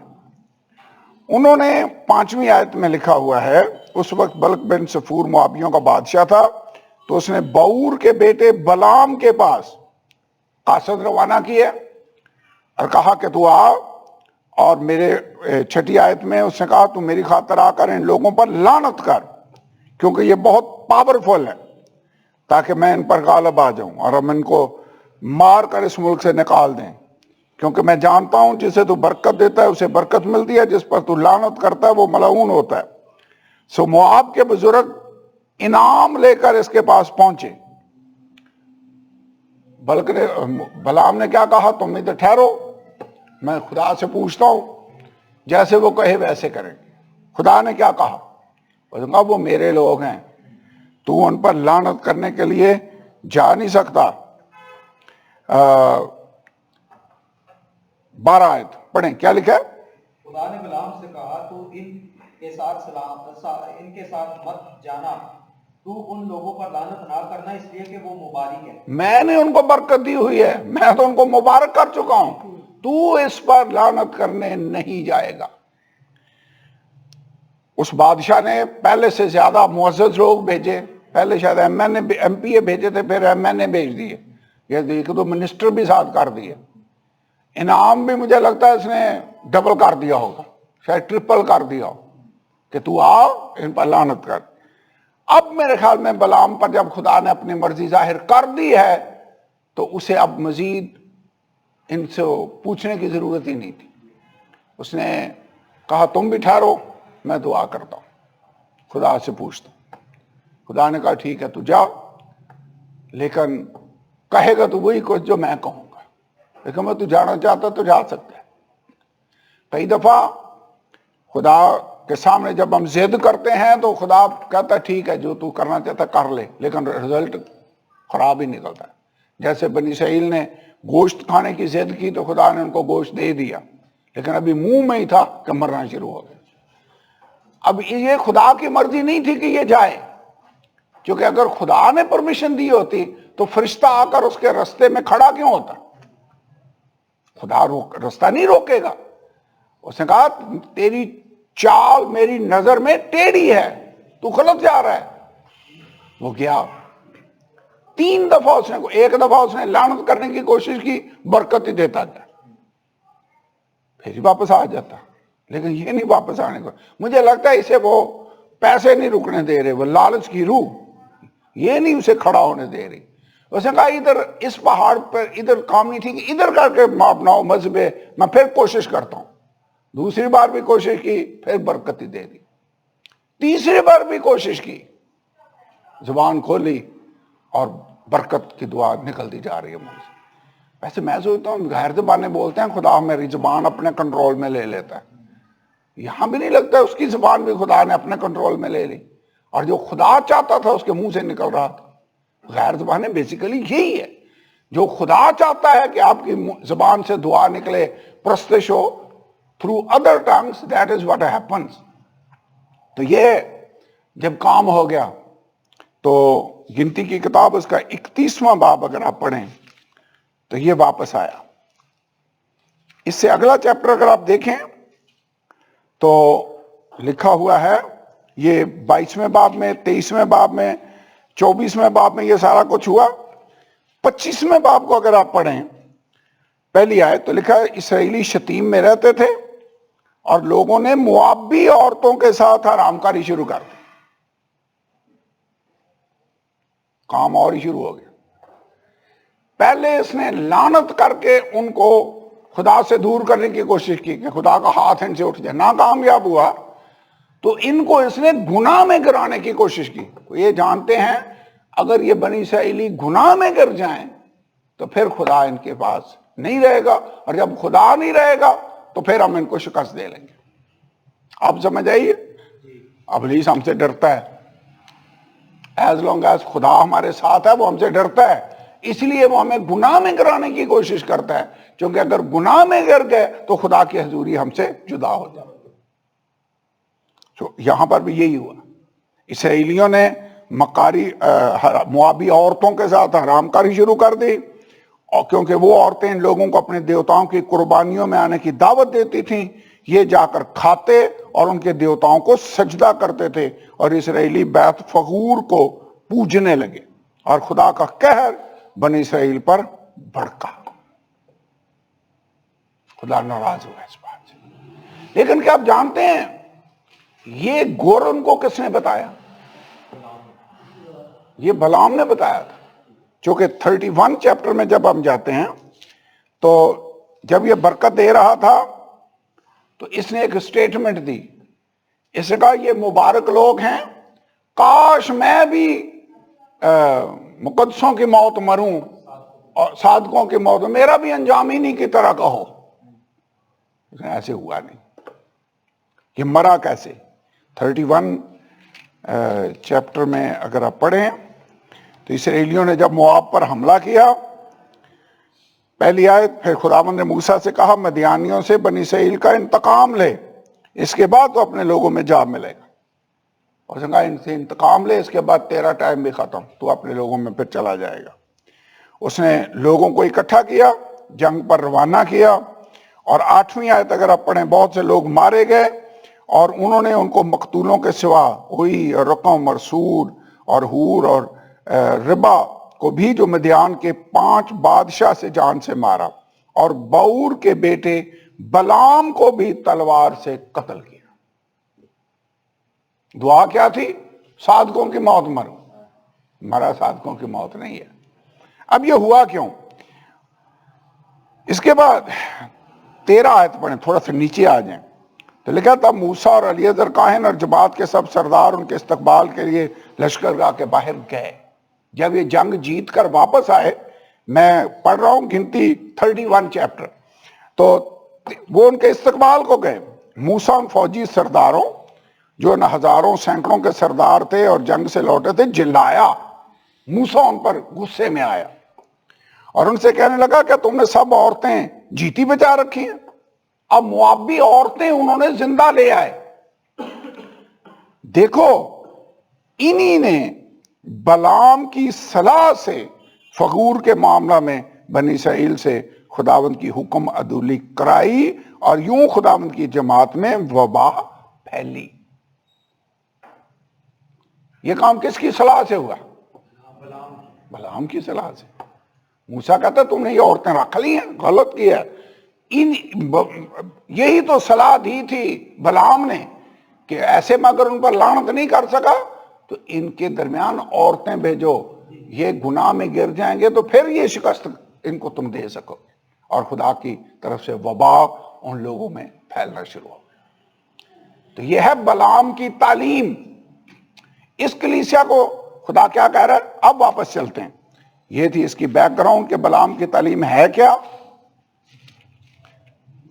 انہوں نے 5ویں آیت میں لکھا ہوا ہے، اس وقت بلق بن صفور موابیوں کا بادشاہ تھا، تو اس نے بور کے بیٹے بلعام کے پاس قاصد روانہ کیے اور کہا کہ تو آ، اور میرے 6 آیت میں اس نے کہا تو میری خاطر آ کر ان لوگوں پر لعنت کر، کیونکہ یہ بہت پاورفل ہے، تاکہ میں ان پر غالب آ جاؤں اور ہم ان کو مار کر اس ملک سے نکال دیں. کیونکہ میں جانتا ہوں جسے تو برکت دیتا ہے اسے برکت ملتی ہے، جس پر تو لعنت کرتا ہے وہ ملعون ہوتا ہے. سو مواب کے بزرگ انعام لے کر اس کے پاس پہنچے. بلعام نے کیا کہا؟ تم ادھر ٹھہرو، میں خدا سے پوچھتا ہوں، جیسے وہ کہے ویسے کریں. خدا نے کیا کہا؟ اس نے کہا وہ میرے لوگ ہیں، تو ان پر لعنت کرنے کے لیے جا نہیں سکتا. 12 آیت پڑھیں کیا لکھا ہے. خدا نے بلعام سے کہا تو ان کے ساتھ مت جانا، تو ان لوگوں پر لعنت نہ کرنا، اس لیے کہ وہ مبارک ہے. میں نے ان کو برکت دی ہوئی ہے، میں تو ان کو مبارک کر چکا ہوں، تو اس پر لعنت کرنے نہیں جائے گا. اس بادشاہ نے پہلے سے زیادہ معزز لوگ بھیجے، پہلے شاید ایم پی اے بھیجے تھے، پھر ایم این اے بھیج دیے، یہ دیکھ تو منسٹر بھی ساتھ کر دیے. انعام بھی مجھے لگتا ہے اس نے ڈبل کر دیا ہوگا، شاید ٹرپل کر دیا ہو کہ تو آ ان پر لعنت کر. اب میرے خیال میں بلعام پر جب خدا نے اپنی مرضی ظاہر کر دی ہے تو اسے اب مزید ان سے پوچھنے کی ضرورت ہی نہیں تھی. اس نے کہا تم بھی ٹھہرو، میں دعا کرتا ہوں، خدا سے پوچھتا ہوں. خدا نے کہا ٹھیک ہے تو جا، لیکن کہے گا تو وہی کچھ جو میں کہوں گا، لیکن میں تو جانا چاہتا تو جا سکتا ہے. کئی دفعہ خدا کے سامنے جب ہم ضد کرتے ہیں تو خدا کہتا ہے ٹھیک ہے جو تو کرنا چاہتا کر لے، لیکن رزلٹ خراب ہی نکلتا ہے. جیسے بنی اسرائیل نے گوشت کھانے کی ضد کی تو خدا نے ان کو گوشت دے دیا، لیکن ابھی منہ میں ہی تھا کہ مرنا شروع ہو گیا. اب یہ خدا کی مرضی نہیں تھی کہ یہ جائے، کیونکہ اگر خدا نے پرمیشن دی ہوتی تو فرشتہ آ کر اس کے رستے میں کھڑا کیوں ہوتا؟ خدا رستہ نہیں روکے گا. اس نے کہا تیری چال میری نظر میں ٹیڑھی ہے، تو غلط جا رہا ہے. وہ گیا 3 دفعہ اس نے، ایک دفعہ اس نے لعنت کرنے کی کوشش کی، برکت ہی دیتا گیا، پھر ہی واپس آ جاتا. لیکن یہ نہیں واپس آنے کو. مجھے لگتا ہے اسے وہ پیسے نہیں رکنے دے رہے، وہ لالچ کی روح یہ نہیں اسے کھڑا ہونے دے رہی. اس نے کہا ادھر اس پہاڑ پر ادھر کام نہیں ٹھیک، ادھر کر کے اپناؤ مذہب، میں پھر کوشش کرتا ہوں. دوسری بار بھی کوشش کی، پھر برکت ہی دے دی. تیسری بار بھی کوشش کی، زبان کھولی اور برکت کی دعا نکلتی جا رہی ہے منہ سے. ویسے میں سوچتا ہوں غیر زبانیں بولتے ہیں، خدا میری زبان اپنے کنٹرول میں لے لیتا ہے. یہاں بھی نہیں لگتا اس کی زبان بھی خدا نے اپنے کنٹرول میں لے لی، اور جو خدا چاہتا تھا اس کے منہ سے نکل رہا تھا. غیر زبانیں بیسیکلی یہی ہے، جو خدا چاہتا ہے کہ آپ کی زبان سے دعا نکلے، پرستش ہو through other tongues, that is what happens. تو یہ جب کام ہو گیا تو گنتی کی کتاب اس کا 31واں باب اگر آپ پڑھیں تو یہ واپس آیا. اس سے اگلا چیپٹر اگر آپ دیکھیں تو لکھا ہوا ہے یہ 22ویں باب میں، 23ویں باب میں، 24ویں باب میں یہ سارا کچھ ہوا. 25ویں باب کو اگر آپ پڑھیں پہلی آیت تو لکھا ہے اسرائیلی شتیم میں رہتے تھے اور لوگوں نے موابی عورتوں کے ساتھ حرام کاری شروع کر دی. کام اور ہی شروع ہو گیا. پہلے اس نے لعنت کر کے ان کو خدا سے دور کرنے کی کوشش کی کہ خدا کا ہاتھ ان سے اٹھ جائے، ناکامیاب ہوا تو ان کو اس نے گناہ میں گرانے کی کوشش کی. یہ جانتے ہیں اگر یہ بنی اسرائیلی گناہ میں گر جائیں تو پھر خدا ان کے پاس نہیں رہے گا، اور جب خدا نہیں رہے گا تو پھر ہم ان کو شکست دے لیں گے. آپ سمجھ آئیے، ابلیس ہم سے ڈرتا ہے. ایز لانگ ایز خدا ہمارے ساتھ ہے وہ ہم سے ڈرتا ہے، اس لیے وہ ہمیں گناہ میں گرانے کی کوشش کرتا ہے، کیونکہ اگر گناہ میں گر گئے تو خدا کی حضوری ہم سے جدا ہو جائے. یہاں پر بھی یہی ہوا. اسرائیلیوں نے مکاری موابی عورتوں کے ساتھ حرام کاری شروع کر دی، اور کیونکہ وہ عورتیں ان لوگوں کو اپنے دیوتاؤں کی قربانیوں میں آنے کی دعوت دیتی تھیں، یہ جا کر کھاتے اور ان کے دیوتاؤں کو سجدہ کرتے تھے، اور اسرائیلی بیت فغور کو پوجنے لگے، اور خدا کا قہر بنی اسرائیل پر بھڑکا. خدا ناراض ہوا اس بات سے. لیکن کیا آپ جانتے ہیں یہ گورن کو کس نے بتایا؟ یہ بلعام نے بتایا تھا. چونکہ 31 چیپٹر میں جب ہم جاتے ہیں تو جب یہ برکت دے رہا تھا تو اس نے ایک سٹیٹمنٹ دی. اس نے کہا یہ مبارک لوگ ہیں، کاش میں بھی مقدسوں کی موت مروں اور صادقوں کی موت، میرا بھی انجام انہی کی طرح کا ہو. ایسے ہوا نہیں. یہ مرا کیسے؟ 31 چیپٹر میں اگر آپ پڑھیں تو اسرائیلیوں نے جب مواب پر حملہ کیا، پہلی آیت، پھر خداوند نے موسیٰ سے کہا مدیانیوں سے بنی اسرائیل کا انتقام لے، اس کے بعد تو اپنے لوگوں میں جا ملے گا. اور اس نے کہا ان سے انتقام لے، اس کے بعد تیرا ٹائم بھی ختم، تو اپنے لوگوں میں پھر چلا جائے گا. اس نے لوگوں کو اکٹھا کیا، جنگ پر روانہ کیا، اور 8ویں آیت اگر آپ پڑھیں بہت سے لوگ مارے گئے، اور انہوں نے ان کو مقتولوں کے سوا ہوئی اور رقم اور سود اور ہور اور ربا کو بھی جو مدیان کے 5 بادشاہ سے جان سے مارا، اور بور کے بیٹے بلعام کو بھی تلوار سے قتل کیا. دعا کیا تھی؟ صادقوں کی موت مرو. مرا صادقوں کی موت نہیں ہے. اب یہ ہوا کیوں؟ اس کے بعد 13 آیت پڑھیں، تھوڑا سا نیچے آ جائیں تو لکھا تھا موسیٰ اور الیعزر کاہن اور جماعت کے سب سردار ان کے استقبال کے لیے لشکرگاہ کے باہر گئے. جب یہ جنگ جیت کر واپس آئے، میں پڑھ رہا ہوں گنتی 31 چیپٹر، تو وہ ان کے استقبال کو گئے. موسیٰ فوجی سرداروں جو نہ ہزاروں سینکڑوں کے سردار تھے اور جنگ سے لوٹے تھے جلایا. موسیٰ ان پر غصے میں آیا اور ان سے کہنے لگا کہ تم نے سب عورتیں جیتی بچا رکھی ہیں. اب موابی عورتیں انہوں نے زندہ لے آئے. دیکھو انہی نے بلعام کی صلاح سے فغور کے معاملہ میں بنی اسرائیل سے خداوند کی حکم عدولی کرائی، اور یوں خداوند کی جماعت میں وبا پھیلی. یہ کام کس کی صلاح سے ہوا؟ بلعام کی صلاح سے. موسیٰ کہتا تم نے یہ عورتیں رکھ لی ہیں، غلط کیا. یہی تو صلاح دی تھی بلعام نے کہ ایسے میں اگر ان پر لعنت نہیں کر سکا تو ان کے درمیان عورتیں بھیجو، یہ گناہ میں گر جائیں گے تو پھر یہ شکست ان کو تم دے سکو. اور خدا کی طرف سے وبا ان لوگوں میں پھیلنا شروع ہو گیا. تو یہ ہے بلعام کی تعلیم. اس کلیسیا کو خدا کیا کہہ رہا ہے؟ اب واپس چلتے ہیں. یہ تھی اس کی بیک گراؤنڈ کہ بلعام کی تعلیم ہے کیا.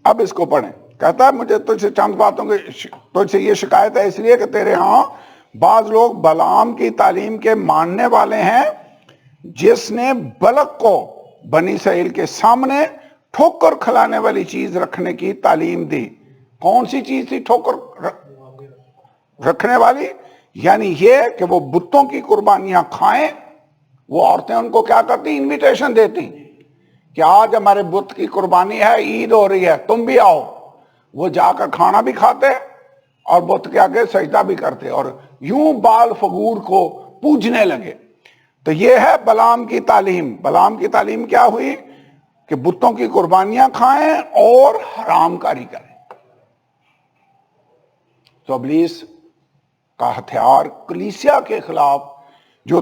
اب اس کو پڑھیں. کہتا ہے مجھے تجھ سے چند باتوں کی تجھ سے یہ شکایت ہے، اس لیے کہ تیرے ہاں بعض لوگ بلعام کی تعلیم کے ماننے والے ہیں، جس نے بلق کو بنی اسرائیل کے سامنے ٹھوکر کھلانے والی چیز رکھنے کی تعلیم دی. کون سی چیز تھی ٹھوکر رکھنے والی؟ یعنی یہ کہ وہ بتوں کی قربانیاں کھائیں. وہ عورتیں ان کو کیا کرتی؟ انویٹیشن دیتی کہ آج ہمارے بت کی قربانی ہے، عید ہو رہی ہے، تم بھی آؤ. وہ جا کر کھانا بھی کھاتے اور بت کے آگے سجدہ بھی کرتے اور یوں بال فغور کو پوجنے لگے. تو یہ ہے بلعام کی تعلیم. بلعام کی تعلیم کیا ہوئی؟ کہ بتوں کی قربانیاں کھائیں اور حرام کاری کریں. تو ابلیس کا ہتھیار کلیسیا کے خلاف جو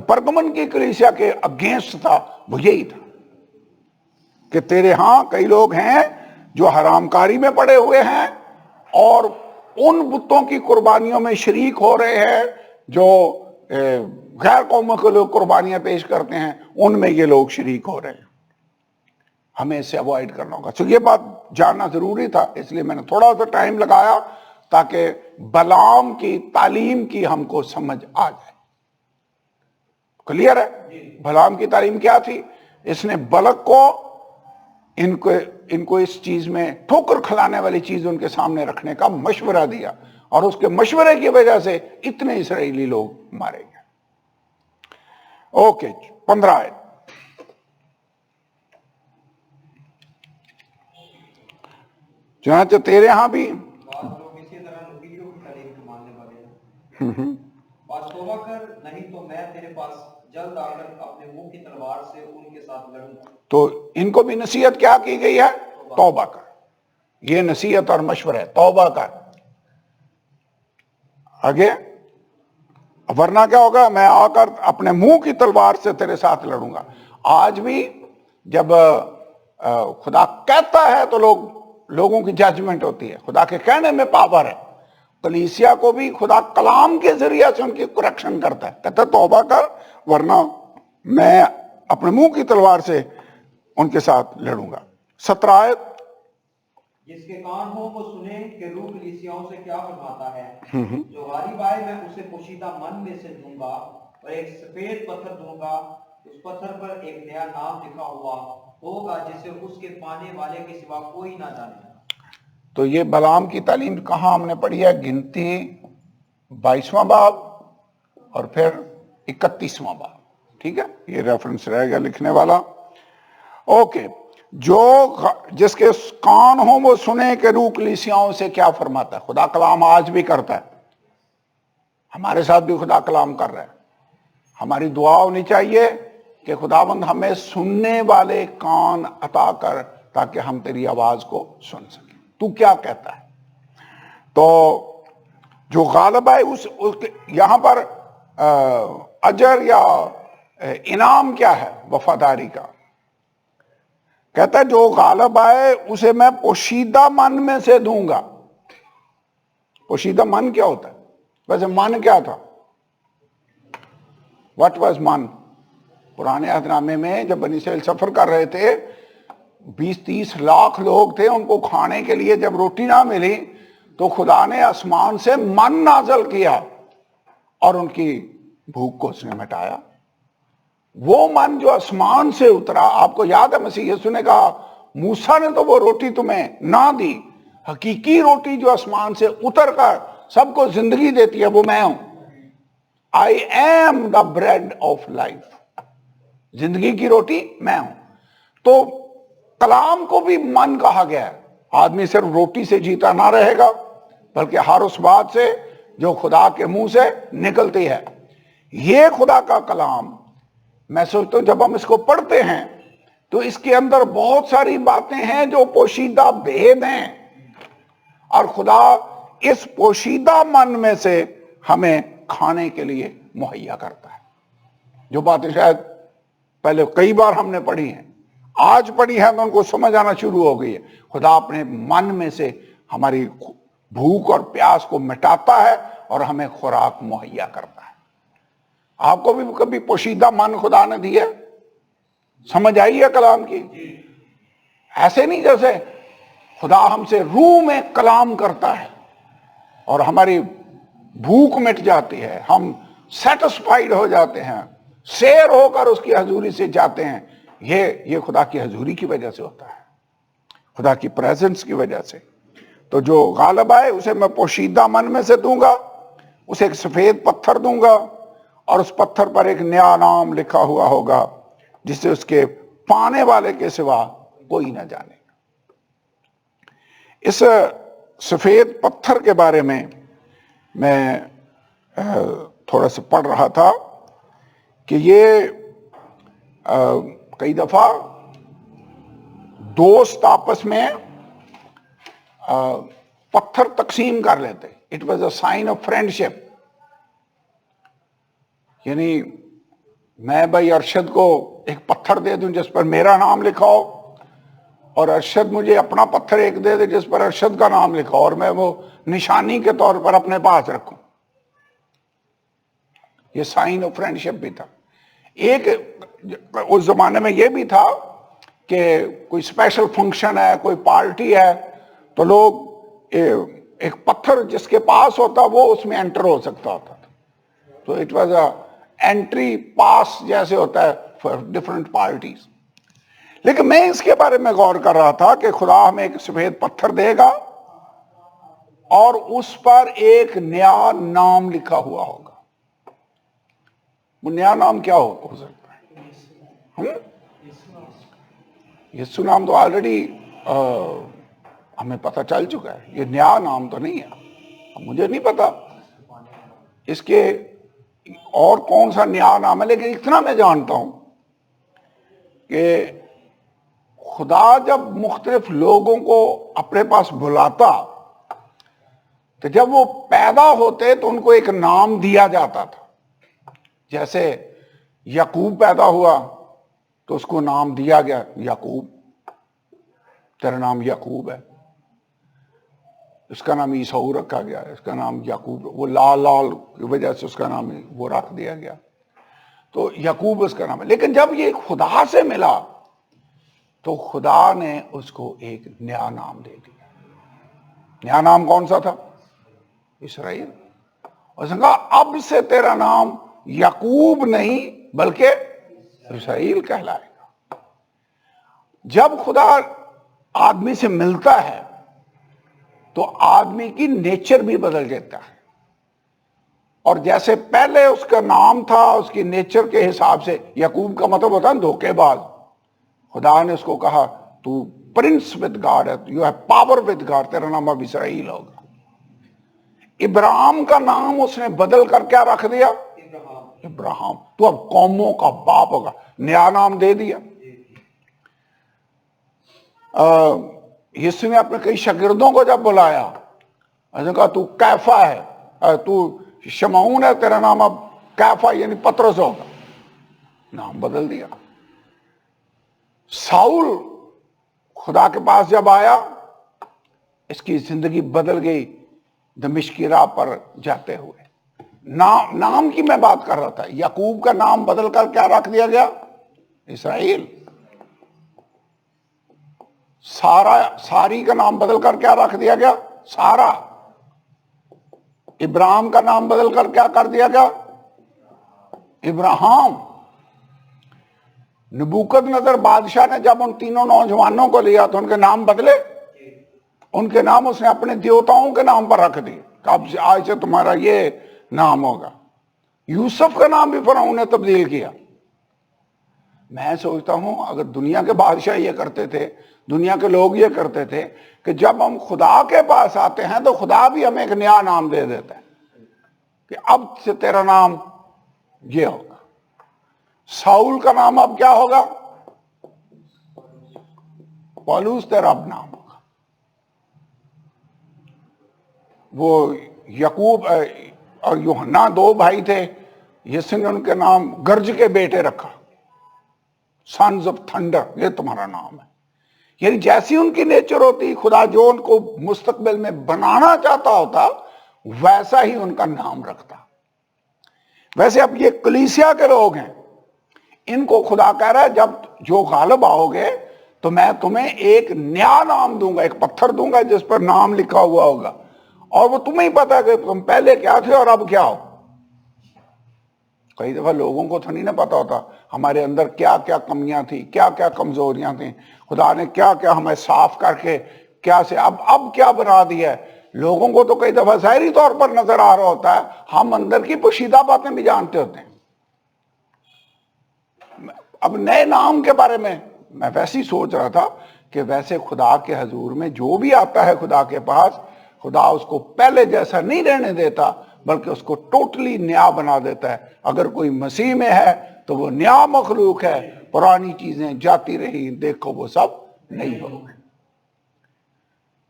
پرگمن کی کلیسیا کے اگینسٹ تھا وہ یہی تھا کہ تیرے ہاں کئی لوگ ہیں جو حرام کاری میں پڑے ہوئے ہیں اور ان بتوں کی قربانیوں میں شریک ہو رہے ہیں جو غیر قوموں کے لوگ قربانیاں پیش کرتے ہیں، ان میں یہ لوگ شریک ہو رہے ہیں. ہمیں اسے اوائڈ کرنا ہوگا. تو یہ بات جاننا ضروری تھا، اس لیے میں نے تھوڑا سا ٹائم لگایا تاکہ بلعام کی تعلیم کی ہم کو سمجھ آ جائے. کلیئر ہے؟ بلعام کی تعلیم کیا تھی؟ اس نے بلق کو ان کو اس چیز میں ٹھوکر کھلانے والی چیز ان کے سامنے رکھنے کا مشورہ دیا اور اس کے مشورے کی وجہ سے اتنے اسرائیلی لوگ مارے گئے. اوکے 15 آیت. چنانچہ تیرے ہاں بھی بعض لوگ اسی طرح نبیوں کی تعلیم کو ماننے والے ہیں. بس توبہ کر، نہیں تو میں تیرے پاس جلد آ کر اپنے منہ کی تلوار سے ان کے ساتھ لڑوں گا. تو ان کو بھی نصیحت کیا کی گئی ہے؟ توبہ کر. یہ نصیحت اور مشورہ ہے، توبہ کر. آگے ورنہ کیا ہوگا؟ میں آ کر اپنے منہ کی تلوار سے تیرے ساتھ لڑوں گا. آج بھی جب خدا کہتا ہے تو لوگوں کی ججمنٹ ہوتی ہے. خدا کے کہنے میں پاور ہے. کلیسیا کو بھی خدا کلام کے ذریعے سے ان کی کریکشن کرتا ہے، کہتا ہے توبہ کر ورنہ میں اپنے منہ کی تلوار سے ان کے ساتھ لڑوں گا. 17 آیت. جس کے کان ہوں وہ سنیں کہ روح کلیسیاؤں سے کیا فرماتا ہے. جو غالب آئے میں اسے پوشیدہ من میں سے دوں گا اور ایک سفید پتھر دوں گا، اس پتھر پر ایک نیا نام لکھا ہوا ہوگا جسے اس کے پانے والے کے سوا کوئی نہ جانے. تو یہ بلعام کی تعلیم کہاں ہم نے پڑھی ہے؟ گنتی 22واں باب اور پھر 31واں باب. ٹھیک ہے، یہ ریفرنس رہے گا لکھنے والا. اوکے. جس کے کان ہوں وہ سنے کہ روح کلیسیاؤں سے کیا فرماتا ہے. خدا کلام آج بھی کرتا ہے، ہمارے ساتھ بھی خدا کلام کر رہا ہے. ہماری دعا ہونی چاہیے کہ خداوند ہمیں سننے والے کان عطا کر تاکہ ہم تیری آواز کو سن سکیں. تو کیا کہتا ہے؟ تو جو غالب ہے یہاں پر اجر یا انعام کیا ہے؟ وفاداری کا. کہتا ہے جو غالب آئے اسے میں پوشیدہ من میں سے دوں گا. پوشیدہ من کیا ہوتا ہے؟ ویسے من کیا تھا؟ واٹ واز من؟ پرانے عہد نامے میں جب بنی اسرائیل سفر کر رہے تھے 20-30 لاکھ لوگ تھے، ان کو کھانے کے لیے جب روٹی نہ ملی تو خدا نے آسمان سے من نازل کیا اور ان کی بھوک کو اس نے مٹایا. وہ من جو آسمان سے اترا، آپ کو یاد ہے مسیح یسوع نے کہا موسیٰ نے تو وہ روٹی تمہیں نہ دی، حقیقی روٹی جو آسمان سے اتر کر سب کو زندگی دیتی ہے وہ میں ہوں. I am the bread of life. زندگی کی روٹی میں ہوں. تو کلام کو بھی من کہا گیا ہے. آدمی صرف روٹی سے جیتا نہ رہے گا بلکہ ہر اس بات سے جو خدا کے منہ سے نکلتی ہے. یہ خدا کا کلام، میں سوچتا ہوں جب ہم اس کو پڑھتے ہیں تو اس کے اندر بہت ساری باتیں ہیں جو پوشیدہ بھید ہیں اور خدا اس پوشیدہ من میں سے ہمیں کھانے کے لیے مہیا کرتا ہے. جو باتیں شاید پہلے کئی بار ہم نے پڑھی ہیں، آج پڑھی ہے تو ان کو سمجھ آنا شروع ہو گئی ہے. خدا اپنے من میں سے ہماری بھوک اور پیاس کو مٹاتا ہے اور ہمیں خوراک مہیا کرتا ہے. آپ کو بھی کبھی پوشیدہ من خدا نے دیا؟ سمجھ آئی ہے کلام کی؟ ایسے نہیں جیسے خدا ہم سے روح میں کلام کرتا ہے اور ہماری بھوک مٹ جاتی ہے، ہم سیٹسفائیڈ ہو جاتے ہیں سیر ہو کر اس کی حضوری سے جاتے ہیں، یہ خدا کی حضوری کی وجہ سے ہوتا ہے، خدا کی پریزنس کی وجہ سے۔ تو جو غالب آئے اسے میں پوشیدہ من میں سے دوں گا، اسے ایک سفید پتھر دوں گا، اور اس پتھر پر ایک نیا نام لکھا ہوا ہوگا جسے اس کے پانے والے کے سوا کوئی نہ جانے۔ اس سفید پتھر کے بارے میں تھوڑا سا پڑھ رہا تھا کہ یہ کئی دفعہ دوست آپس میں پتھر تقسیم کر لیتے۔ It was a sign of friendship, یعنی میں بھائی ارشد کو ایک پتھر دے دوں جس پر میرا نام لکھا ہو، اور ارشد مجھے اپنا پتھر ایک دے دے جس پر ارشد کا نام لکھا ہو، اور میں وہ نشانی کے طور پر اپنے پاس رکھوں۔ یہ سائن آف فرینڈشپ بھی تھا۔ ایک اس زمانے میں یہ بھی تھا کہ کوئی اسپیشل فنکشن ہے، کوئی پارٹی ہے، تو لوگ ایک پتھر جس کے پاس ہوتا وہ اس میں انٹر ہو سکتا ہوتا تھا۔ تو اٹ واز اے انٹری پاس جیسے ہوتا ہے فار ڈفرنٹ پارٹیز۔ لیکن میں اس کے بارے میں غور کر رہا تھا کہ خدا ہمیں ایک سفید پتھر دے گا اور اس پر ایک نیا نام لکھا ہوا ہوگا۔ وہ نیا نام کیا ہو سکتا ہے؟ یسوع نام تو آلریڈی ہمیں پتہ چل چکا ہے، یہ نیا نام تو نہیں ہے، مجھے نہیں پتا اس کے اور کون سا نیا نام ہے، لیکن اتنا میں جانتا ہوں کہ خدا جب مختلف لوگوں کو اپنے پاس بلاتا تو جب وہ پیدا ہوتے تو ان کو ایک نام دیا جاتا تھا۔ جیسے یعقوب پیدا ہوا تو اس کو نام دیا گیا یعقوب، تیرا نام یعقوب ہے۔ اس کا نام عیساؤ رکھا گیا، اس کا نام یعقوب، وہ لال کی وجہ سے اس کا نام وہ رکھ دیا گیا، تو یعقوب اس کا نام ہے۔ لیکن جب یہ خدا سے ملا تو خدا نے اس کو ایک نیا نام دے دیا۔ نیا نام کون سا تھا؟ اسرائیل۔ اس نے کہا اب سے تیرا نام یعقوب نہیں بلکہ اسرائیل کہلائے گا۔ جب خدا آدمی سے ملتا ہے تو آدمی کی نیچر بھی بدل جاتا ہے، اور جیسے پہلے اس کا نام تھا اس کی نیچر کے حساب سے، یعقوب کا مطلب ہوتا ہے دھوکے باز، خدا نے اس کو کہا تو پرنس ود گاڈ ہے، you have power with God, تیرا نام اب اسرائیل ہوگا۔ ابراہیم کا نام اس نے بدل کر کیا رکھ دیا؟ ابراہیم، تو اب قوموں کا باپ ہوگا، نیا نام دے دیا۔ یسوع نے اپنے کئی شاگردوں کو جب بلایا، اس نے کہا تو کیفا ہے، تو شمعون ہے، تیرا نام اب کیفا یعنی پطرس ہوگا، نام بدل دیا۔ ساؤل خدا کے پاس جب آیا اس کی زندگی بدل گئی دمشق کی راہ پر جاتے ہوئے۔ نام کی میں بات کر رہا تھا، یعقوب کا نام بدل کر کیا رکھ دیا گیا؟ اسرائیل۔ ساری کا نام بدل کر کیا رکھ دیا گیا؟ سارا۔ ابراہیم کا نام بدل کر کیا کر دیا گیا؟ ابراہیم۔ نبوکد نظر بادشاہ نے جب ان تینوں نوجوانوں کو لیا تو ان کے نام بدلے، ان کے نام اس نے اپنے دیوتاؤں کے نام پر رکھ دیے، اب سے آج سے تمہارا یہ نام ہوگا۔ یوسف کا نام بھی فرعون نے تبدیل کیا۔ میں سوچتا ہوں اگر دنیا کے بادشاہ یہ کرتے تھے، دنیا کے لوگ یہ کرتے تھے کہ جب ہم خدا کے پاس آتے ہیں تو خدا بھی ہمیں ایک نیا نام دے دیتا ہے کہ اب سے تیرا نام یہ ہوگا۔ ساؤل کا نام اب کیا ہوگا؟ پولوس تیرا اب نام ہوگا۔ وہ یعقوب اور یوحنا دو بھائی تھے، یسوع نے ان کے نام گرج کے بیٹے رکھا، سنز آف تھنڈر، یہ تمہارا نام ہے۔ یعنی جیسی ان کی نیچر ہوتی، خدا جو ان کو مستقبل میں بنانا چاہتا ہوتا ویسا ہی ان کا نام رکھتا۔ ویسے اب یہ کلیسیا کے لوگ ہیں، ان کو خدا کہہ رہا ہے جب جو غالب آؤ گے تو میں تمہیں ایک نیا نام دوں گا، ایک پتھر دوں گا جس پر نام لکھا ہوا ہوگا، اور وہ تمہیں ہی پتا کہ تم پہلے کیا تھے اور اب کیا ہو۔ کئی دفعہ لوگوں کو تو نہیں نہ پتا ہوتا ہمارے اندر کیا کیا کمیاں تھیں، کیا کیا کمزوریاں تھیں، خدا نے کیا کیا ہمیں صاف کر کے کیا سے اب کیا بنا دیا ہے۔ لوگوں کو تو کئی دفعہ ظاہری طور پر نظر آ رہا ہوتا ہے، ہم اندر کی پوشیدہ باتیں بھی جانتے ہوتے ہیں۔ اب نئے نام کے بارے میں ویسے ہی سوچ رہا تھا کہ ویسے خدا کے حضور میں جو بھی آتا ہے خدا کے پاس، خدا اس کو پہلے جیسا نہیں رہنے دیتا بلکہ اس کو ٹوٹلی نیا بنا دیتا ہے۔ اگر کوئی مسیح میں ہے تو وہ نیا مخلوق ہے، پرانی چیزیں جاتی رہی، دیکھو وہ سب نئی ہو گئی۔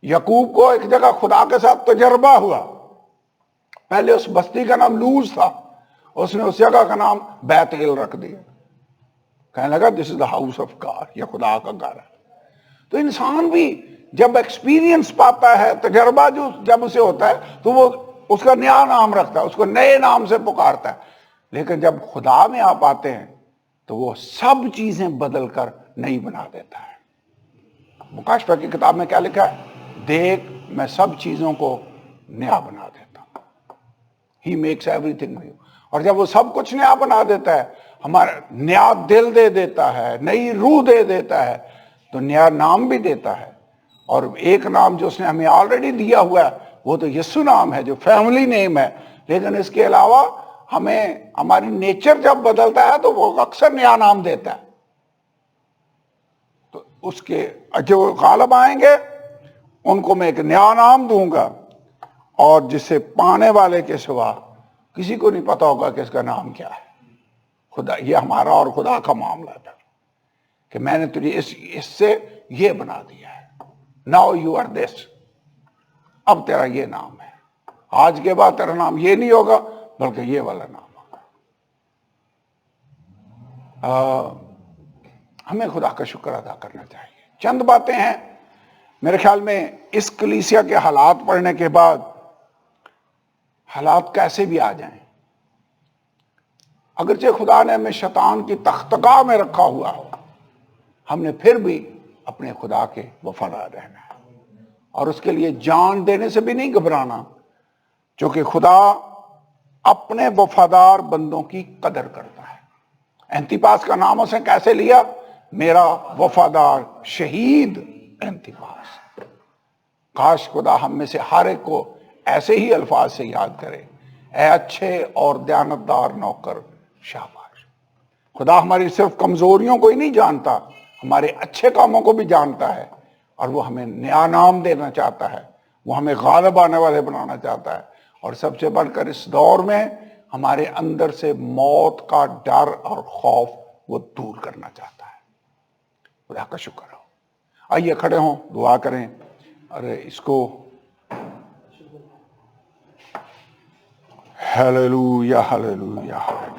یعقوب کو ایک جگہ خدا کے ساتھ تجربہ ہوا، پہلے اس بستی کا نام لوز تھا، اس نے اس جگہ کا نام بیت ایل رکھ دیا، کہنے لگا دس از دا ہاؤس آف گاڈ، یہ خدا کا گھر ہے۔ تو انسان بھی جب ایکسپیرینس پاتا ہے، تجربہ جو جب اسے ہوتا ہے تو وہ اس کا نیا نام رکھتا ہے، اس کو نئے نام سے پکارتا ہے۔ لیکن جب خدا میں آپ آتے ہیں تو وہ سب چیزیں بدل کر نئی بنا دیتا ہے۔ مکاشفہ کی کتاب میں کیا لکھا ہے؟ دیکھ میں سب چیزوں کو نیا بنا دیتا ہوں۔ He makes everything new۔ اور جب وہ سب کچھ نیا بنا دیتا ہے، ہمارا نیا دل دے دیتا ہے، نئی روح دے دیتا ہے، تو نیا نام بھی دیتا ہے۔ اور ایک نام جو اس نے ہمیں آلریڈی دیا ہوا ہے وہ تو یسوع نام ہے جو فیملی نیم ہے، لیکن اس کے علاوہ ہمیں ہماری نیچر جب بدلتا ہے تو وہ اکثر نیا نام دیتا ہے۔ تو اس کے جو غالب آئیں گے ان کو میں ایک نیا نام دوں گا، اور جسے پانے والے کے سوا کسی کو نہیں پتا ہوگا کہ اس کا نام کیا ہے۔ خدا، یہ ہمارا اور خدا کا معاملہ تھا کہ میں نے تجھے اس سے یہ بنا دیا ہے، ناؤ یو آر دس، اب تیرا یہ نام ہے، آج کے بعد تیرا نام یہ نہیں ہوگا بلکہ یہ والا نام ہوگا۔ ہمیں خدا کا شکر ادا کرنا چاہیے۔ چند باتیں ہیں میرے خیال میں اس کلیسیا کے حالات پڑھنے کے بعد، حالات کیسے بھی آ جائیں، اگرچہ خدا نے ہمیں شیطان کی تختگاہ میں رکھا ہوا ہو، ہم نے پھر بھی اپنے خدا کے وفادار رہنا ہے، اور اس کے لیے جان دینے سے بھی نہیں گھبرانا، چونکہ خدا اپنے وفادار بندوں کی قدر کرتا ہے۔ انتیپاس کا نام اس نے کیسے لیا؟ میرا وفادار شہید انتیپاس۔ کاش خدا ہم میں سے ہر ایک کو ایسے ہی الفاظ سے یاد کرے، اے اچھے اور دیانتدار نوکر شاباش۔ خدا ہماری صرف کمزوریوں کو ہی نہیں جانتا، ہمارے اچھے کاموں کو بھی جانتا ہے، اور وہ ہمیں نیا نام دینا چاہتا ہے، وہ ہمیں غالب آنے والے بنانا چاہتا ہے، اور سب سے بڑھ کر اس دور میں ہمارے اندر سے موت کا ڈر اور خوف وہ دور کرنا چاہتا ہے۔ خدا کا شکر ہو۔ آئیے کھڑے ہوں، دعا کریں، اور اس کو ہیلیلویا ہیلیلویا ہیلیلویا۔